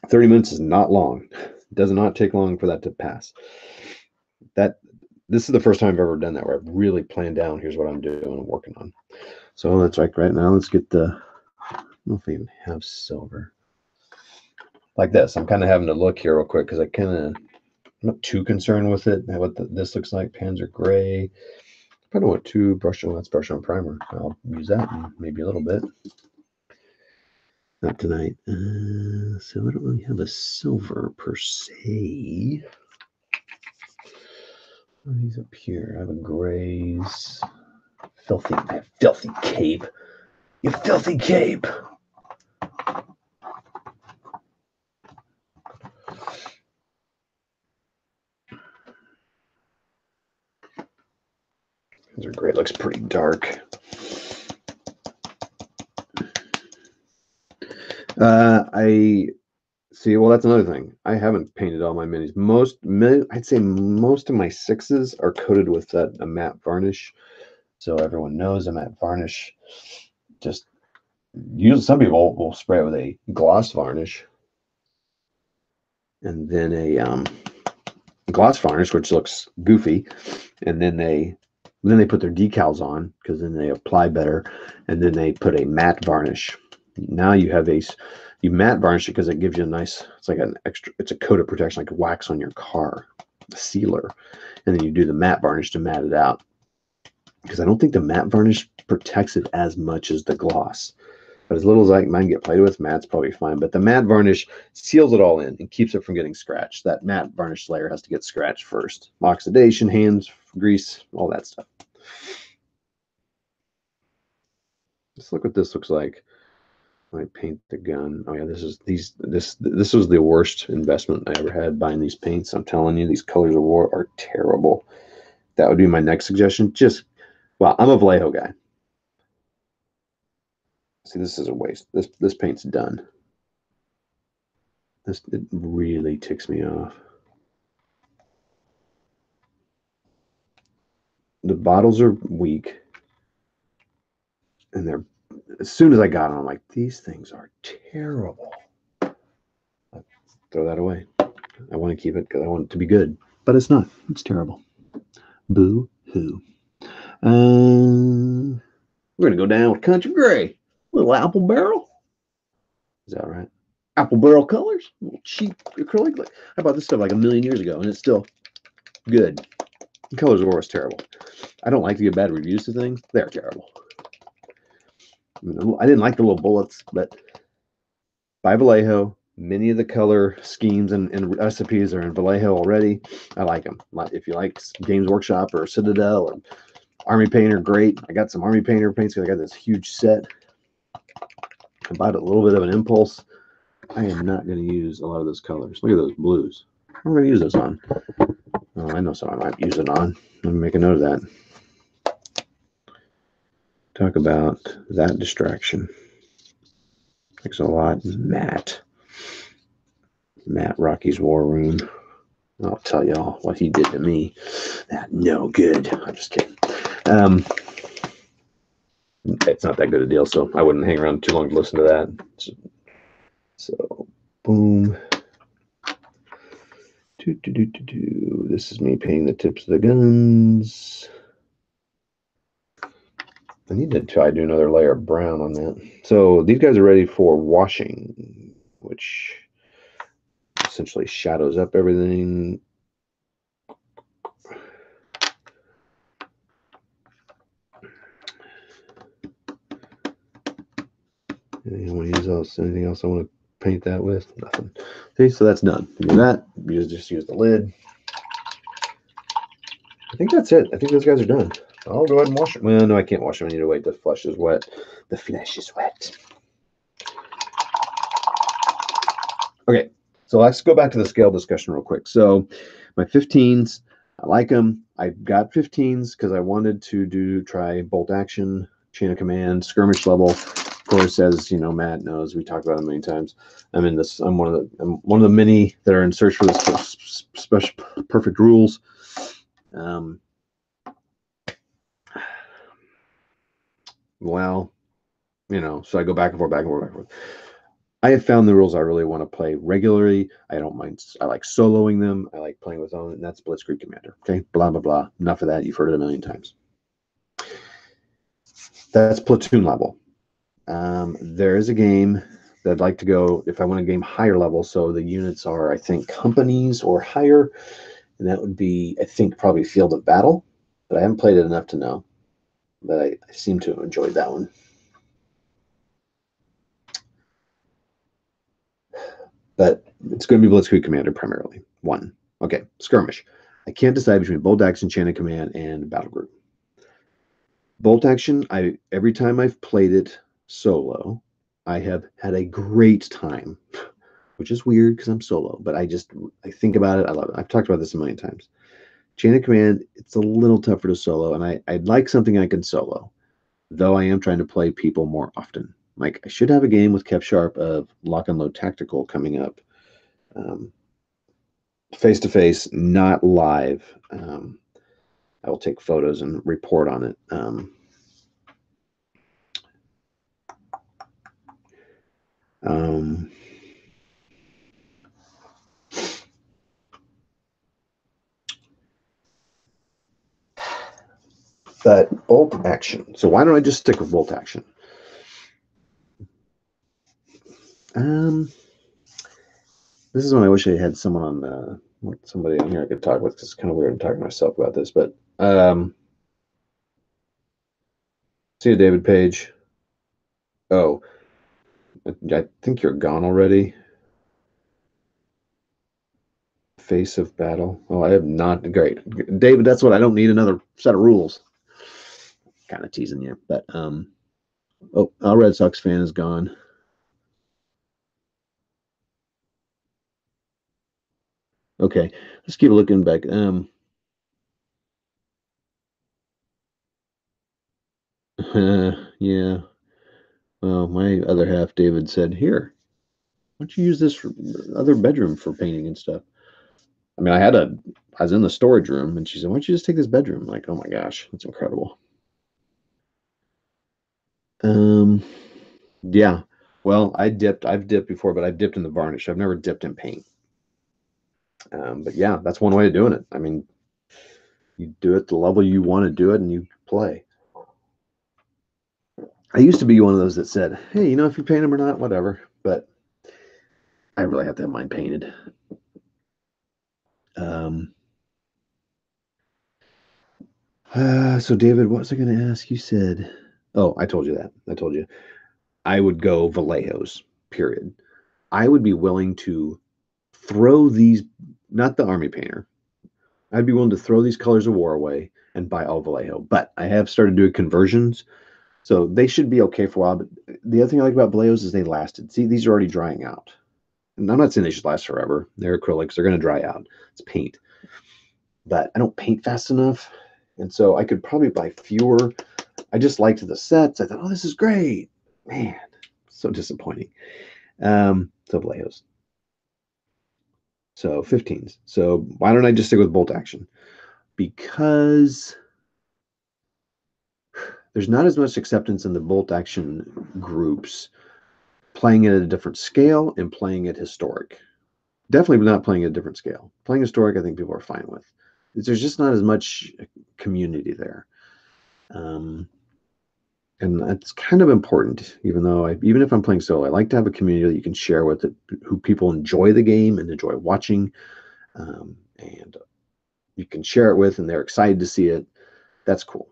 30 minutes is not long. It does not take long for that to pass. This is the first time I've ever done that, where I've really planned down, here's what I'm doing, I'm working on. So let's right now, let's get I don't know if I even have silver. Like this, I'm kind of having to look here real quick because I'm not too concerned with it. What this looks like, pans are gray. I don't want to brush on, let's brush on primer. I'll use that in maybe a little bit. Not tonight. So I don't really have a silver per se. These up here. I have a grays. Filthy cape. You filthy cape. These are great. Looks pretty dark. I see. Well, that's another thing. I haven't painted all my minis. I'd say most of my 6s are coated with a matte varnish. So everyone knows a matte varnish. Just some people will spray it with a gloss varnish, and then a gloss varnish, which looks goofy, and then they put their decals on because then they apply better, and then they put a matte varnish. Now you have you matte varnish it because it gives you a nice, it's like it's a coat of protection, like wax on your car, a sealer, and then you do the matte varnish to matte it out. Because I don't think the matte varnish protects it as much as the gloss. But as little as mine get played with, matte's probably fine. But the matte varnish seals it all in and keeps it from getting scratched. That matte varnish layer has to get scratched first. Oxidation, hands, grease, all that stuff. Let's look what this looks like. I paint the gun. Oh yeah, this was the worst investment I ever had buying these paints. I'm telling you, these colors of war are terrible. That would be my next suggestion. Well, I'm a Vallejo guy. See, this is a waste. This paint's done. It really ticks me off. The bottles are weak, and as soon as I got them, I'm like, these things are terrible. I'll throw that away. I want to keep it because I want it to be good, but it's not. It's terrible. Boo hoo. We're gonna go down with Country Gray. Little apple barrel. Is that right? Apple barrel colors. Little cheap acrylic. I bought this stuff like 1,000,000 years ago, and it's still good. The colors of war is terrible. I don't like to give bad reviews to things. They're terrible. I didn't like the little bullets, but by Vallejo, many of the color schemes and recipes are in Vallejo already. I like them. If you like Games Workshop or Citadel or Army Painter, great. I got some Army Painter paints because I got this huge set. I bought a little bit of an impulse. I am not going to use a lot of those colors. Look at those blues. I'm going to use those on. Oh, I know someone I might use it on. Let me make a note of that. Talk about that distraction. Thanks a lot, Matt. Rocky's War Room. I'll tell y'all what he did to me. That no good. I'm just kidding. It's not that good a deal, so I wouldn't hang around too long to listen to that. So boom. This is me painting the tips of the guns. I need to try to do another layer of brown on that. So these guys are ready for washing, which essentially shadows up everything. Anything else I want to paint that with? Nothing. See, so that's done. You do that. You just use the lid. I think that's it. I think those guys are done. I'll go ahead and wash them. Well, no, I can't wash them. I need to wait. The flesh is wet. The flesh is wet. Okay, so let's go back to the scale discussion real quick. So my 15s, I like them. I got 15s because I wanted to try bolt action, chain of command, skirmish level. Of course, as you know, Matt knows, we talked about it many times. I'm one of the many that are in search for this special perfect rules. Well, you know, so I go back and forth, back and forth, back and forth. I have found the rules I really want to play regularly. I don't mind. I like soloing them. I like playing with own, and that's Blitzkrieg Commander. Okay, blah blah blah. Enough of that. You've heard it a million times. That's platoon level. There is a game that I'd like to go if I want a game higher level. So the units are, I think, companies or higher, and that would be, I think, probably Field of Battle. But I haven't played it enough to know. But I seem to have enjoyed that one. But it's going to be Blitzkrieg Commander primarily. One. Okay, skirmish. I can't decide between bolt action, chain of command, and battle group. Bolt action, every time I've played it solo, I have had a great time, which is weird because I'm solo, but I think about it. I love it. I've talked about this a million times. Chain of command, it's a little tougher to solo, and I'd like something I can solo, though I am trying to play people more often. Like, I should have a game with Kev Sharp of Lock and Load Tactical coming up. Face to face, not live. I will take photos and report on it. But bolt action. So why don't I just stick with bolt action? This is when I wish I had someone on somebody on here I could talk with, because it's kind of weird talking to myself about this. But see you, David Page. Oh, I think you're gone already. Face of battle. Oh, I have not. Great, David. That's what I don't need another set of rules. Kind of teasing you, but oh, our Red Sox fan is gone. Okay, let's keep looking back. Yeah. Well, my other half, David, said, "Here, why don't you use this other bedroom for painting and stuff?" I mean, I was in the storage room, and she said, "Why don't you just take this bedroom?" I'm like, oh my gosh, that's incredible. Yeah. Well, I've dipped before, but I've dipped in the varnish. I've never dipped in paint. But yeah, that's one way of doing it. I mean, you do it the level you want to do it, and you play. I used to be one of those that said, "Hey, you know, if you paint them or not, whatever." But I really have to have mine painted. So David, what was I going to ask? You said, oh, I told you that. I told you I would go Vallejos, period. I would be willing to throw these, not the army painter. I'd be willing to throw these colors of war away and buy all Vallejo. But I have started doing conversions, so they should be okay for a while. But the other thing I like about Vallejos is they lasted. See, these are already drying out. And I'm not saying they should last forever. They're acrylics. They're going to dry out. It's paint. But I don't paint fast enough. And so I could probably buy fewer. I just liked the sets. I thought, oh, this is great. Man, so disappointing. So Vallejos. So 15s. So why don't I just stick with bolt action? Because there's not as much acceptance in the bolt action groups playing it at a different scale and playing it historic. Definitely not playing at a different scale. Playing historic, I think people are fine with. There's just not as much community there. And that's kind of important, even if I'm playing solo, I like to have a community that you can share with, who people enjoy the game and enjoy watching, and you can share it with, and they're excited to see it. That's cool.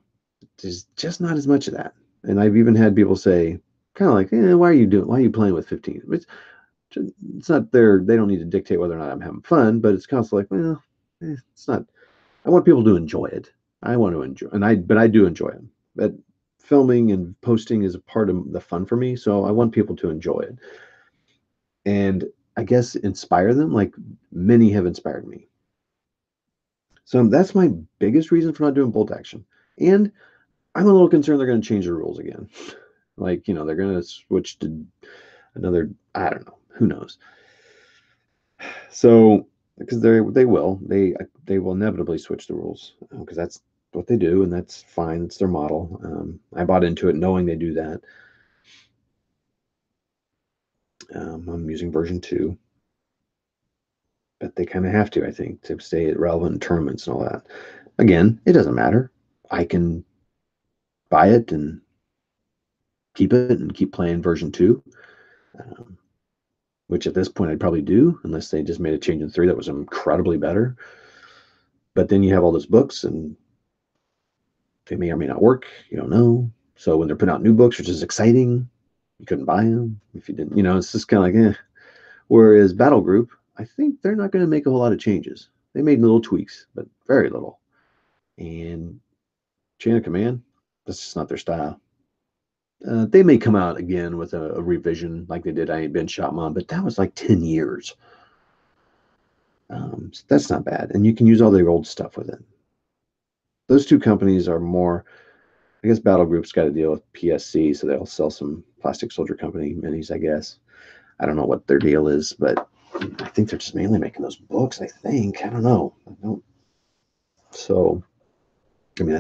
There's just not as much of that. And I've even had people say, kind of like, why are you playing with 15? It's not they don't need to dictate whether or not I'm having fun, but it's constantly like, well, it's not. I want people to enjoy it. I want to enjoy, but I do enjoy them. But filming and posting is a part of the fun for me, so I want people to enjoy it. And I guess inspire them, like many have inspired me. So that's my biggest reason for not doing bolt action. And I'm a little concerned they're going to change the rules again. Like, they're going to switch to another, I don't know, who knows. So, because they will inevitably switch the rules because that's what they do, and that's fine. It's their model. I bought into it knowing they do that. I'm using version 2, but they kind of have to, I think, to stay relevant in tournaments and all that. Again, it doesn't matter. I can buy it and keep it and keep playing version 2, um, which at this point I'd probably do, unless they just made a change in 3 that was incredibly better. But then you have all those books, and they may or may not work. You don't know. So when they're putting out new books, which is exciting, you couldn't buy them if you didn't. It's just kind of like, eh. Whereas Battle Group, I think they're not going to make a whole lot of changes. They made little tweaks, but very little. And Chain of Command, that's just not their style. They may come out again with a revision like they did I Ain't Been Shot Mom, but that was like 10 years. So that's not bad. And you can use all their old stuff with it. Those two companies are more, I guess Battle Group's got to deal with PSC, so they'll sell some Plastic Soldier Company minis, I guess. I don't know what their deal is, but I think they're just mainly making those books, I think. I don't know. So,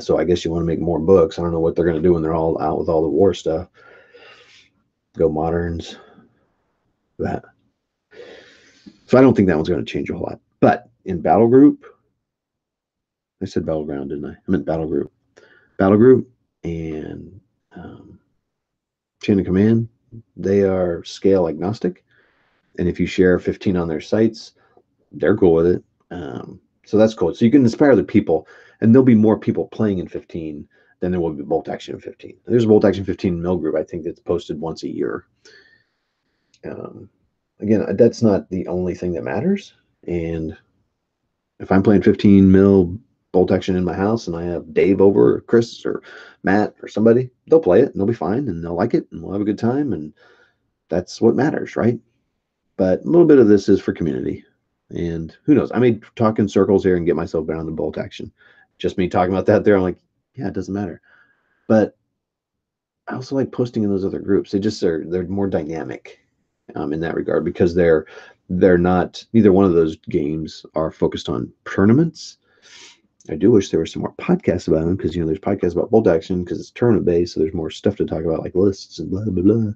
so I guess you want to make more books. I don't know what they're going to do when they're all out with all the war stuff. Go moderns, that. So I don't think that one's going to change a whole lot. But in Battle Group, I said Battleground, didn't I? I meant Battle Group. Battle Group and Chain of Command, they are scale agnostic. And if you share 15 on their sites, they're cool with it. So that's cool. So you can inspire the people, and there'll be more people playing in 15 than there will be Bolt Action in 15. There's a Bolt Action 15 mill group, I think, that's posted once a year. Again, that's not the only thing that matters. And if I'm playing 15 mil Bolt Action in my house and I have Dave over, or Chris, or Matt, or somebody, they'll play it and they'll be fine and they'll like it and we'll have a good time. And that's what matters, right? But a little bit of this is for community. And who knows? I may talk in circles here and get myself down the Bolt Action. Just me talking about that there, I'm like, yeah, it doesn't matter. But I also like posting in those other groups. They're more dynamic in that regard because they're not, neither one of those games are focused on tournaments. I do wish there were some more podcasts about them because there's podcasts about Bolt Action because it's tournament based, so there's more stuff to talk about like lists and blah blah blah.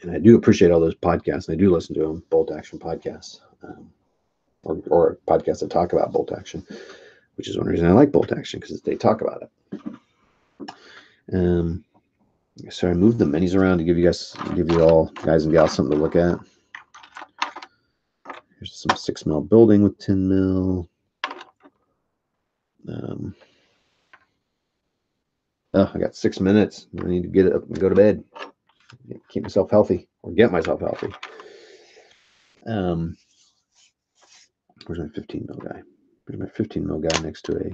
And I do appreciate all those podcasts, and I do listen to them, Bolt Action podcasts, or podcasts that talk about Bolt Action, which is one reason I like Bolt Action because they talk about it. So I moved the minis around to give you all guys and gals something to look at. Here's some 6 mil building with 10 mil. I got 6 minutes. I need to get up and go to bed. Keep myself healthy or get myself healthy. Where's my 15 mil guy? Where's my 15 mil guy next to a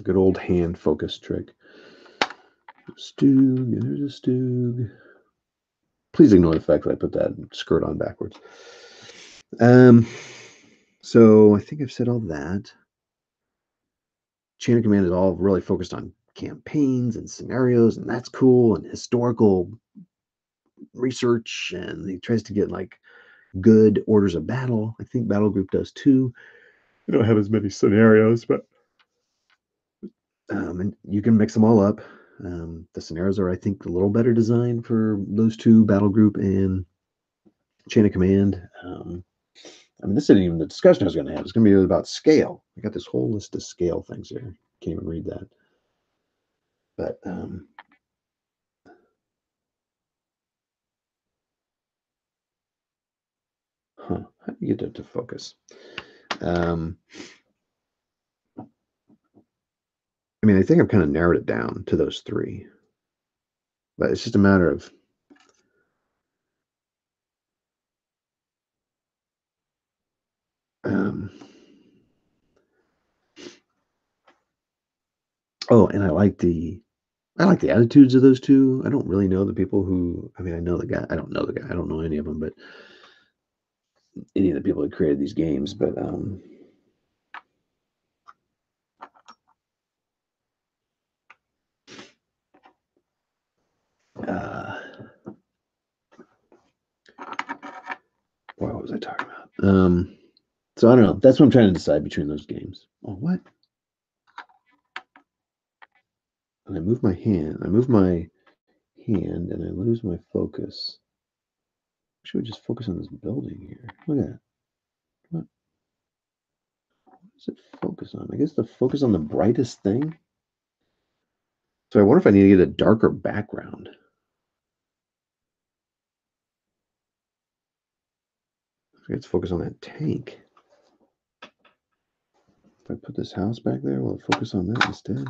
good old hand focus trick. Stug, there's a Stug. Please ignore the fact that I put that skirt on backwards. So I think I've said all that. Chain of Command is all really focused on campaigns and scenarios, and that's cool, and historical research, and he tries to get like good orders of battle. I think Battle Group does too. We don't have as many scenarios, but and you can mix them all up. The scenarios are, I think, a little better designed for those two, Battle Group and Chain of Command. This isn't even the discussion I was going to have. It's going to be about scale. I got this whole list of scale things here. Can't even read that. But how do you get it to focus? I mean, I think I've kind of narrowed it down to those three, but it's just a matter of oh, and I like the attitudes of those two. I don't really know the people who. I mean, I know the guy. I don't know the guy. I don't know any of them, but any of the people that created these games. But what was I talking about? So I don't know. That's what I'm trying to decide between those games. Oh, what? And I move my hand. I move my hand, and I lose my focus. Should we just focus on this building here? Look at that. What does it focus on? I guess the focus on the brightest thing. So I wonder if I need to get a darker background. Let's focus on that tank. If I put this house back there, will it focus on that instead?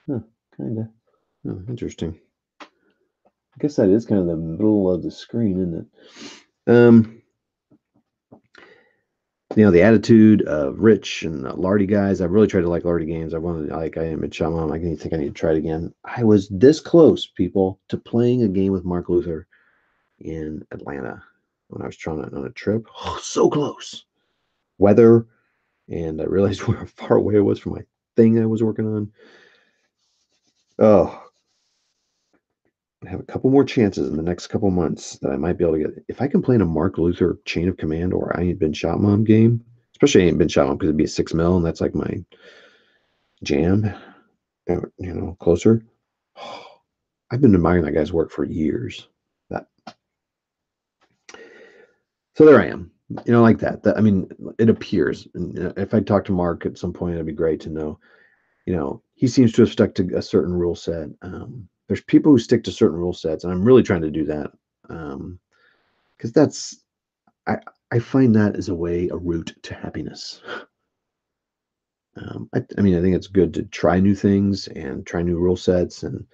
Huh, kind of. Oh, interesting. I guess that is kind of the middle of the screen, isn't it? You know, the attitude of Rich and the Lardy guys. I really tried to like Lardy games. I wanted, like, I am at Shyamalan. I think I need to try it again. I was this close, people, to playing a game with Mark Luther in Atlanta when I was trying to on a trip. Oh, so close. Weather, and I realized how far away it was from my thing I was working on. Oh, I have a couple more chances in the next couple months that I might be able to get. If I can play in a Mark Luther Chain of Command or I Ain't Been Shot Mom game, especially I Ain't Been Shot Mom because it'd be a 6 mil and that's like my jam, closer. I've been admiring that guy's work for years. So there I am, like that. I mean, it appears. And if I talk to Mark at some point, it'd be great to know. He seems to have stuck to a certain rule set. There's people who stick to certain rule sets, and I'm really trying to do that because I find that as a route to happiness. I mean, I think it's good to try new things and try new rule sets, and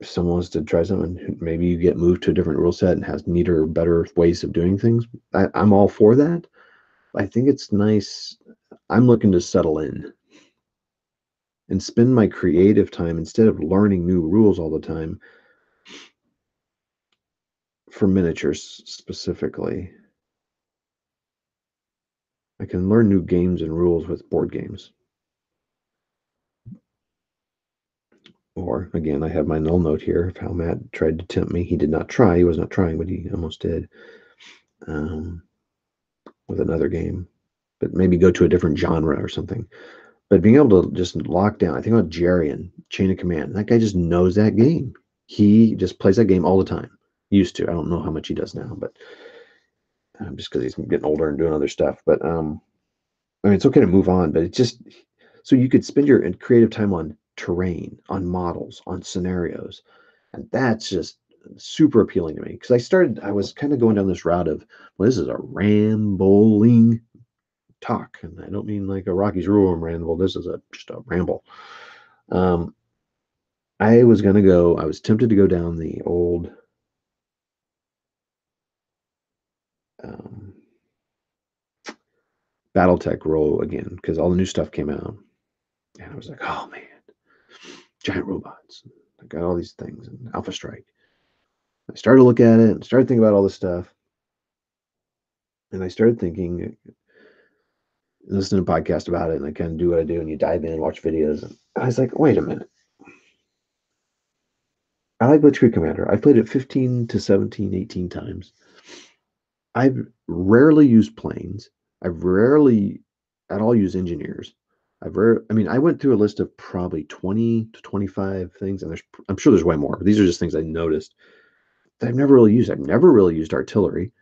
if someone wants to try something, maybe you get moved to a different rule set and has neater, better ways of doing things. I'm all for that. I think it's nice. I'm looking to settle in and spend my creative time instead of learning new rules all the time for miniatures specifically. I can learn new games and rules with board games. Or again, I have my null note here of how Matt tried to tempt me. He did not try. He was not trying, but he almost did with another game. But maybe go to a different genre or something. But being able to just lock down, I think about Jarian, Chain of Command. That guy just knows that game. He just plays that game all the time. Used to. I don't know how much he does now, but just because he's getting older and doing other stuff. But I mean, it's okay to move on, but it's just so you could spend your creative time on terrain, on models, on scenarios, and that's just super appealing to me because I was kind of going down this route of, well, this is a rambling talk, and I don't mean like a Rocky's Rule ramble. This is just a ramble. I was tempted to go down the old BattleTech roll again because all the new stuff came out, and I was like, oh man, giant robots. I got all these things and Alpha Strike. I started to look at it and started thinking about all this stuff, and I started thinking, listening to a podcast about it, and I kind of do what I do, and you dive in, watch videos, and I was like, wait a minute. I like Blitzkrieg Commander. I've played it 15 to 17, 18 times. I've rarely used planes. I've rarely at all used engineers. I mean, I went through a list of probably 20 to 25 things, and I'm sure there's way more. These are just things I noticed that I've never really used. I've never really used artillery.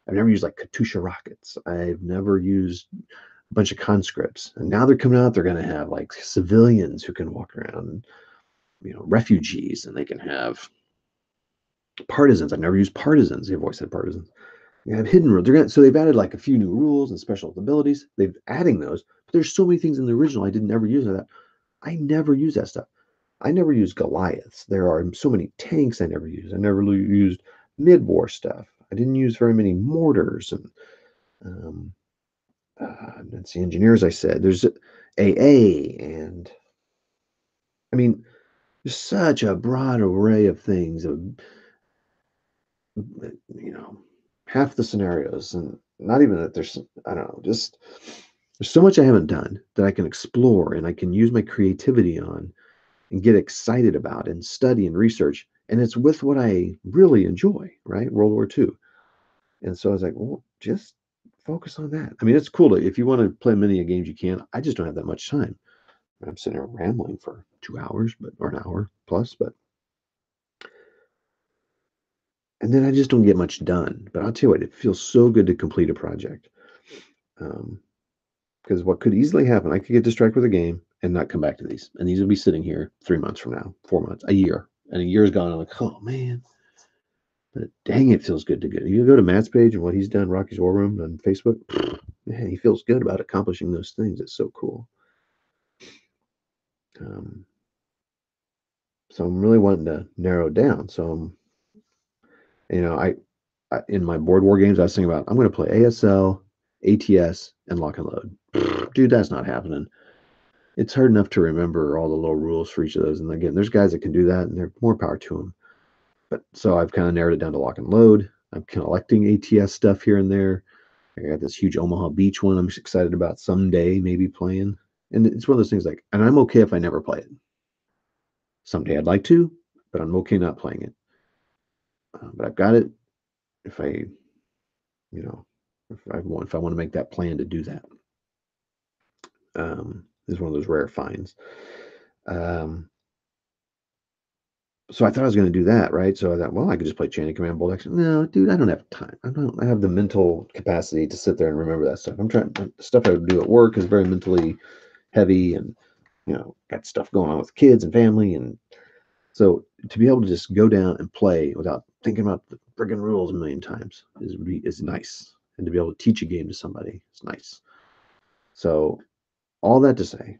I've never used like Katyusha rockets. I've never used a bunch of conscripts. And now they're coming out, they're going to have like civilians who can walk around, refugees, and they can have Partisans. I've never used partisans. They've always said partisans. You have hidden rules. So they've added like a few new rules and special abilities. They've adding those, but there's so many things in the original I didn't ever use that. I never use that stuff. I never used Goliaths. There are so many tanks I never used. I never used mid-war stuff. I didn't use very many mortars and um, that's the engineers. I said there's AA and I mean there's such a broad array of things. You know, half the scenarios and not even that there's I don't know just there's so much I haven't done that I can explore and I can use my creativity on and get excited about and study and research. And it's with what I really enjoy, right? World War II. And so I was like, well, just focus on that. I mean, it's cool to, if you want to play many games, you can. I just don't have that much time. I'm sitting here rambling for 2 hours, but or an hour plus, but and then I just don't get much done. But I'll tell you what, it feels so good to complete a project. Um, because what could easily happen, I could get distracted with a game and not come back to these, and these will be sitting here 3 months from now, 4 months, a year, and a year's gone. I'm like, oh man, but dang, it feels good to go. You go to Matt's page and what he's done, Rocky's War Room on Facebook. Man, he feels good about accomplishing those things. It's so cool. Um, so I'm really wanting to narrow down. So you know, I in my board war games, I was thinking about I'm going to play ASL, ATS, and Lock and Load. Dude, that's not happening. It's hard enough to remember all the little rules for each of those. And again, there's guys that can do that, and they're more power to them. But so I've kind of narrowed it down to Lock and Load. I'm collecting ATS stuff here and there. I got this huge Omaha Beach one I'm excited about someday, maybe playing. And it's one of those things like, and I'm okay if I never play it. Someday I'd like to, but I'm okay not playing it. But I've got it if I, you know, if I want to make that plan to do that. Is one of those rare finds. Um, so I thought I was going to do that, right? So I thought, well, I could just play Chain of Command Bolt Action. No, dude, I don't have time. I have the mental capacity to sit there and remember that stuff. I'm trying the stuff I do at work is very mentally heavy, and got stuff going on with kids and family, and so to be able to just go down and play without thinking about the friggin' rules a million times is nice, and to be able to teach a game to somebody is nice. So all that to say,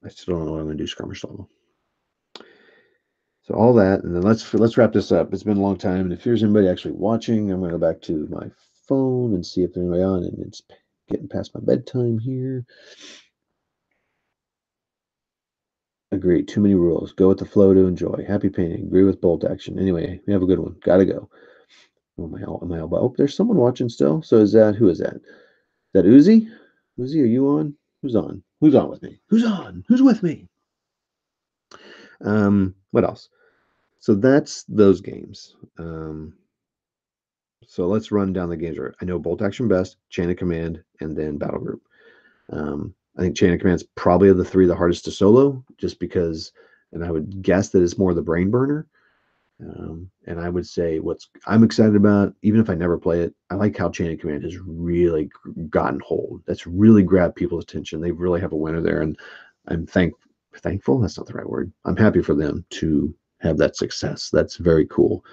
I still don't know what I'm going to do skirmish level. So all that, and then let's wrap this up. It's been a long time, and if there's anybody actually watching, I'm going to go back to my phone and see if there's anybody on. And it's getting past my bedtime here. Agree. Too many rules. Go with the flow to enjoy. Happy painting. Agree with bolt action. Anyway, we have a good one. Gotta go. Oh my! My elbow. Oh, there's someone watching still. So who is that? Is that Uzi? Uzi, are you on? Who's on? Who's on with me? Who's on? Who's with me? What else? So that's those games. So let's run down the games. I know Bolt Action best, Chain of Command, and then Battle Group. I think Chain of Command is probably of the three the hardest to solo, just because, and I would guess that it's more the brain burner. And I would say what's I'm excited about, even if I never play it, I like how Chain of Command has really gotten hold. That's really grabbed people's attention. They really have a winner there, and I'm thankful. That's not the right word. I'm happy for them to have that success. That's very cool.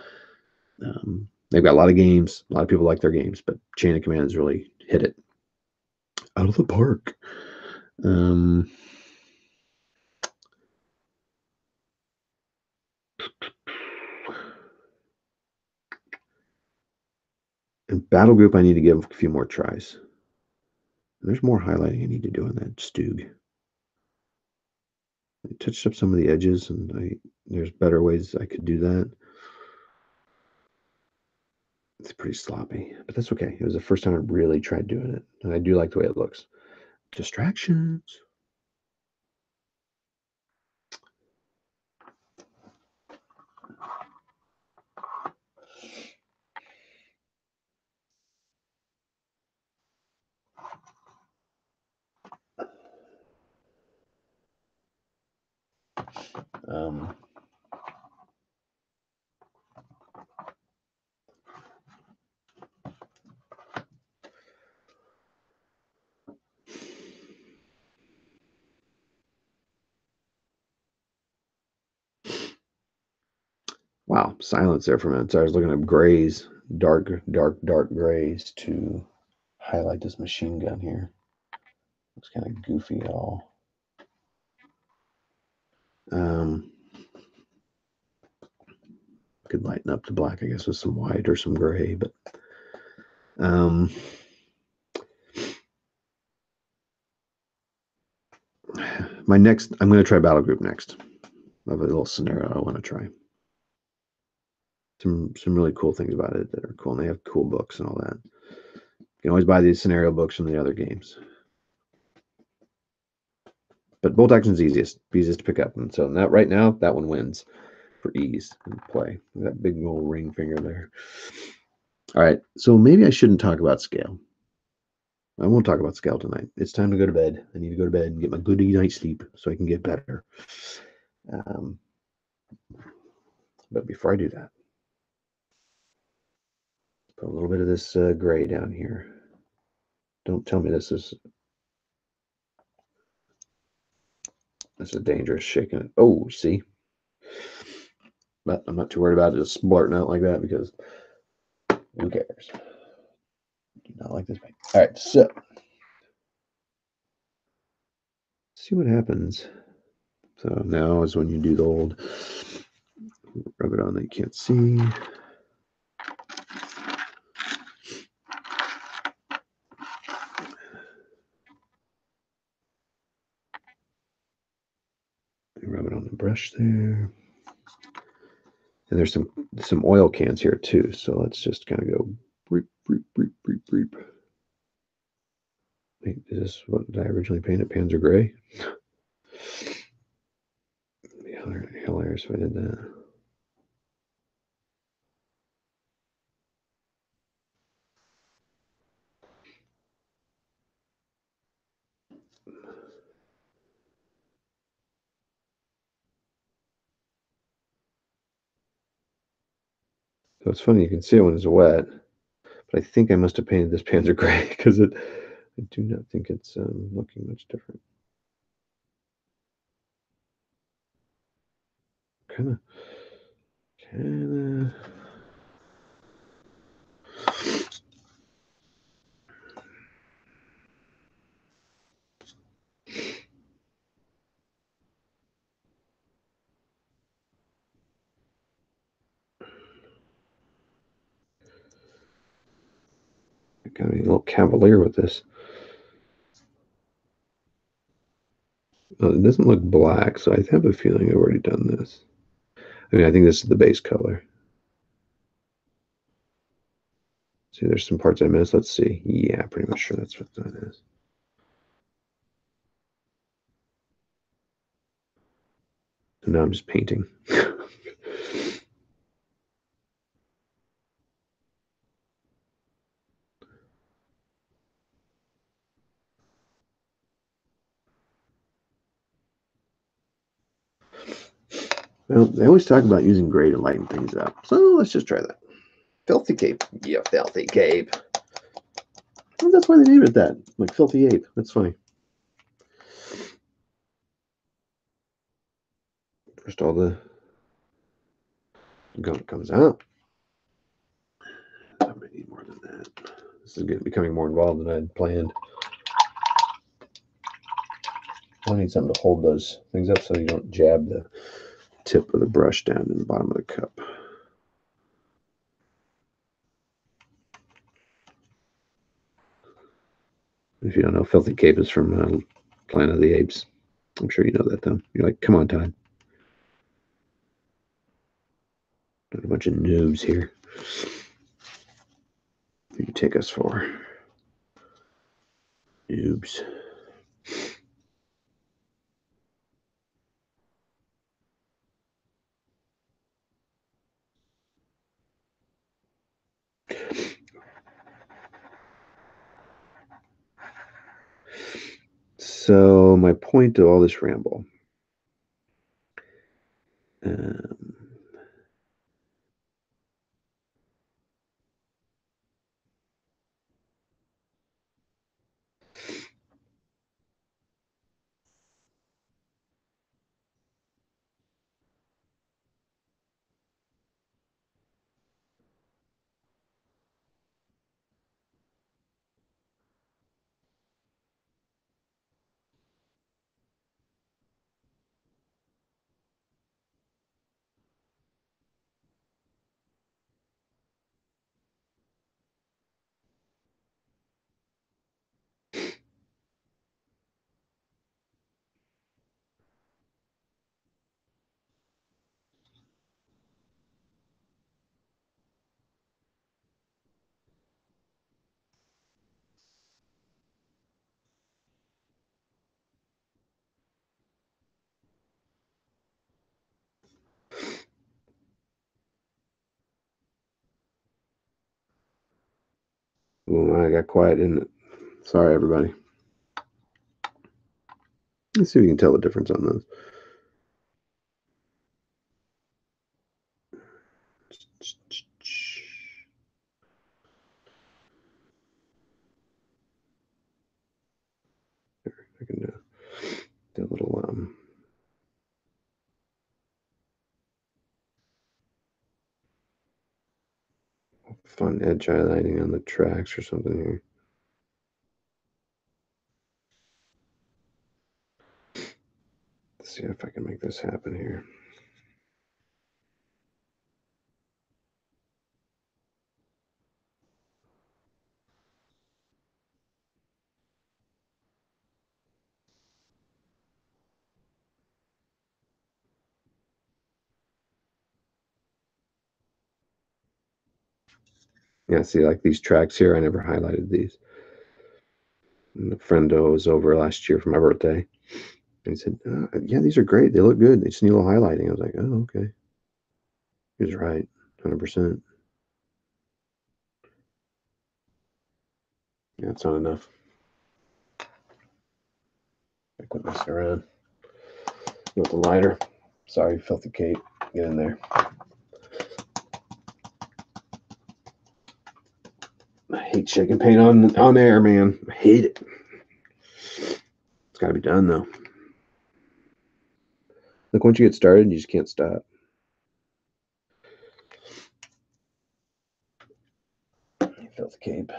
They've got a lot of games. A lot of people like their games, but Chain of Command has really hit it out of the park. Um, and Battle Group, I need to give a few more tries. There's more highlighting I need to do on that Stug. I touched up some of the edges, and there's better ways I could do that. It's pretty sloppy, but that's okay. It was the first time I really tried doing it, and I do like the way it looks. Distractions. Um, Wow, silence there for a minute. So I was looking at grays, dark grays to highlight this machine gun here. Looks kind of goofy at all. Could lighten up the black, I guess, with some white or some gray, but my next, I'm going to try Battle Group next. I have a little scenario I want to try. Some really cool things about it that are cool, and they have cool books and all that. You can always buy these scenario books from the other games. But Bolt Action is easiest to pick up, and so that right now that one wins for ease and play. That big old ring finger there. All right, so maybe I shouldn't talk about scale. I won't talk about scale tonight. It's time to go to bed. I need to go to bed and get my good night's sleep so I can get better. But before I do that, put a little bit of this gray down here. Don't tell me this is dangerous shaking it. Oh, see? But I'm not too worried about it just blurting out like that because who cares? Do not like this paint. All right, so see what happens. So now is when you do the old rub it on that you can't see. Rub it on the brush there. And there's some oil cans here too. So let's just kind of go breep, breep, breep, breep, breep. Wait, is this what did I originally paint it? Pans are gray? It'd be hilarious if I did that. So it's funny, you can see it when it's wet, but I think I must have painted this Panzer gray because I do not think it's looking much different. Kind of. Got to be a little cavalier with this. It doesn't look black, so I have a feeling I've already done this. I mean, I think this is the base color. See, there's some parts I missed. Let's see. Yeah, pretty much sure that's what that is. So now I'm just painting. Well, they always talk about using gray to lighten things up. So let's just try that. Filthy Cape. Yeah, Filthy Cape. Well, that's why they named it that. Like Filthy Ape. That's funny. First, all the gunk comes out. I might need more than that. This is becoming more involved than I had planned. I need something to hold those things up so you don't jab the tip of the brush down in the bottom of the cup. If you don't know, Filthy Cape is from Planet of the Apes. I'm sure you know that, though. You're like, come on, Todd. Not a bunch of noobs here. Who do you take us for? Noobs. So my point to all this ramble. Boom, I got quiet, didn't it? Sorry, everybody. Let's see if we can tell the difference on those. I can do a little fun edge highlighting on the tracks or something here. Let's see if I can make this happen here. Yeah, see, like these tracks here, I never highlighted these. And a friend was over last year for my birthday. And he said, yeah, these are great. They look good. They just need a little highlighting. I was like, oh, okay. He was right, 100%. Yeah, it's not enough. I quit messing around. With the lighter. Sorry, filthy Kate. Get in there. I hate shaking paint on air, man. I hate it. It's got to be done, though. Look, once you get started, you just can't stop. Filthy Cape.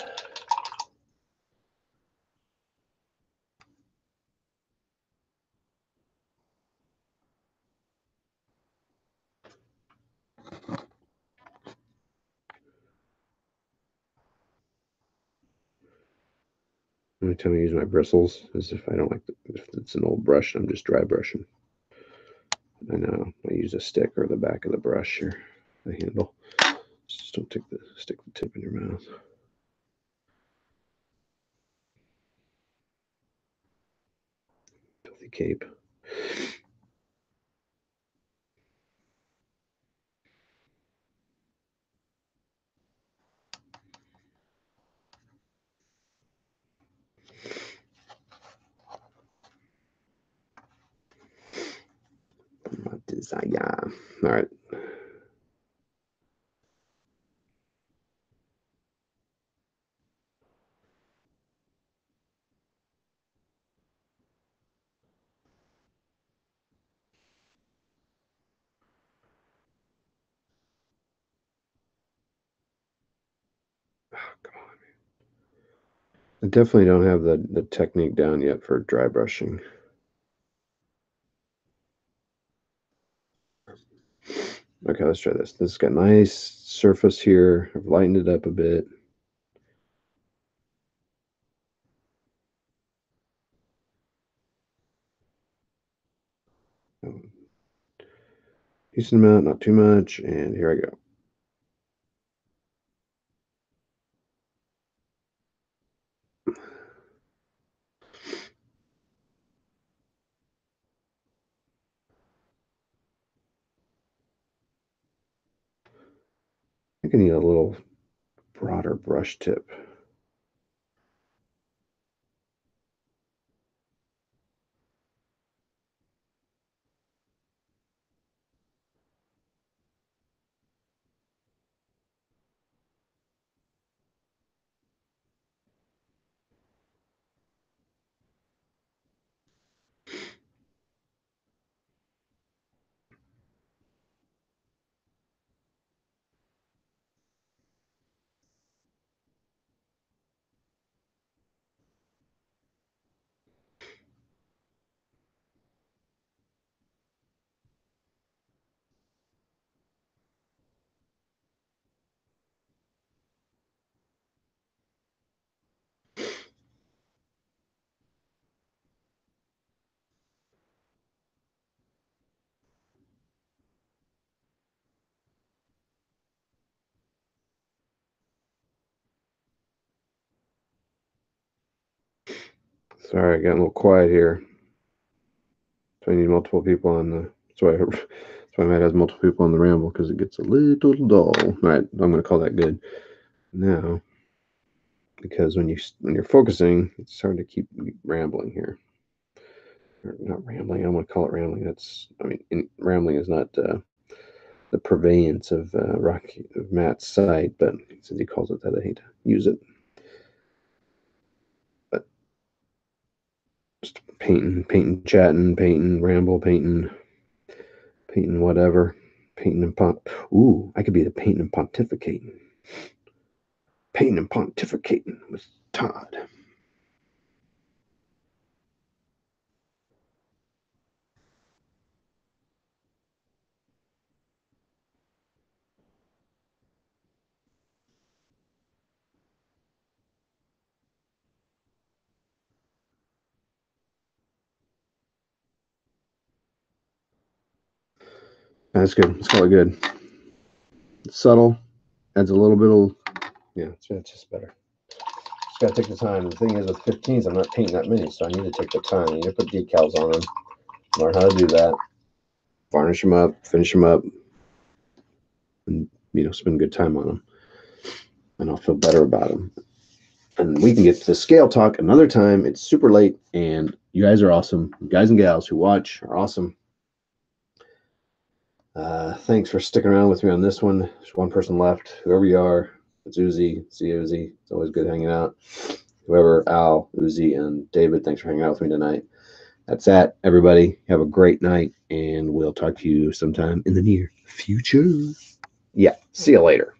The only time I use my bristles is if I don't like if it's an old brush, I'm just dry brushing. I know I use a stick or the back of the brush or the handle. Just don't stick the tip in your mouth. Filthy Cape. My desire. All right. Oh, come on, man. I definitely don't have the technique down yet for dry brushing. Okay, let's try this. This has got nice surface here. I've lightened it up a bit. Decent amount, not too much, and here I go. I think I need a little broader brush tip. Sorry, I got a little quiet here. So I need multiple people on the. So I might have multiple people on the ramble because it gets a little dull. All right, I'm going to call that good. Now, because when you're focusing, it's hard to keep rambling here. Or not rambling. I don't want to call it rambling. Rambling is not the purveyance of Matt's site, but since he calls it that, I hate to use it. But just painting, chatting, painting, ramble, painting, whatever, painting and Ooh, I could be the painting and pontificating. Painting and pontificating with Todd. That's good. Let's call it good. It's subtle. Adds a little bit of, yeah, it's just better. Just gotta take the time. The thing is, with 15s, I'm not painting that many, so I need to take the time. I need to put decals on them. Learn how to do that. Varnish them up, finish them up, and spend good time on them. And I'll feel better about them. And we can get to the scale talk another time. It's super late, and you guys are awesome. You guys and gals who watch are awesome. Thanks for sticking around with me on this one. There's one person left. Whoever you are, it's Uzi. See you, Uzi. It's always good hanging out. Whoever, Al, Uzi, and David, thanks for hanging out with me tonight. That's that, everybody. Have a great night, and we'll talk to you sometime in the near future. Yeah, see you later.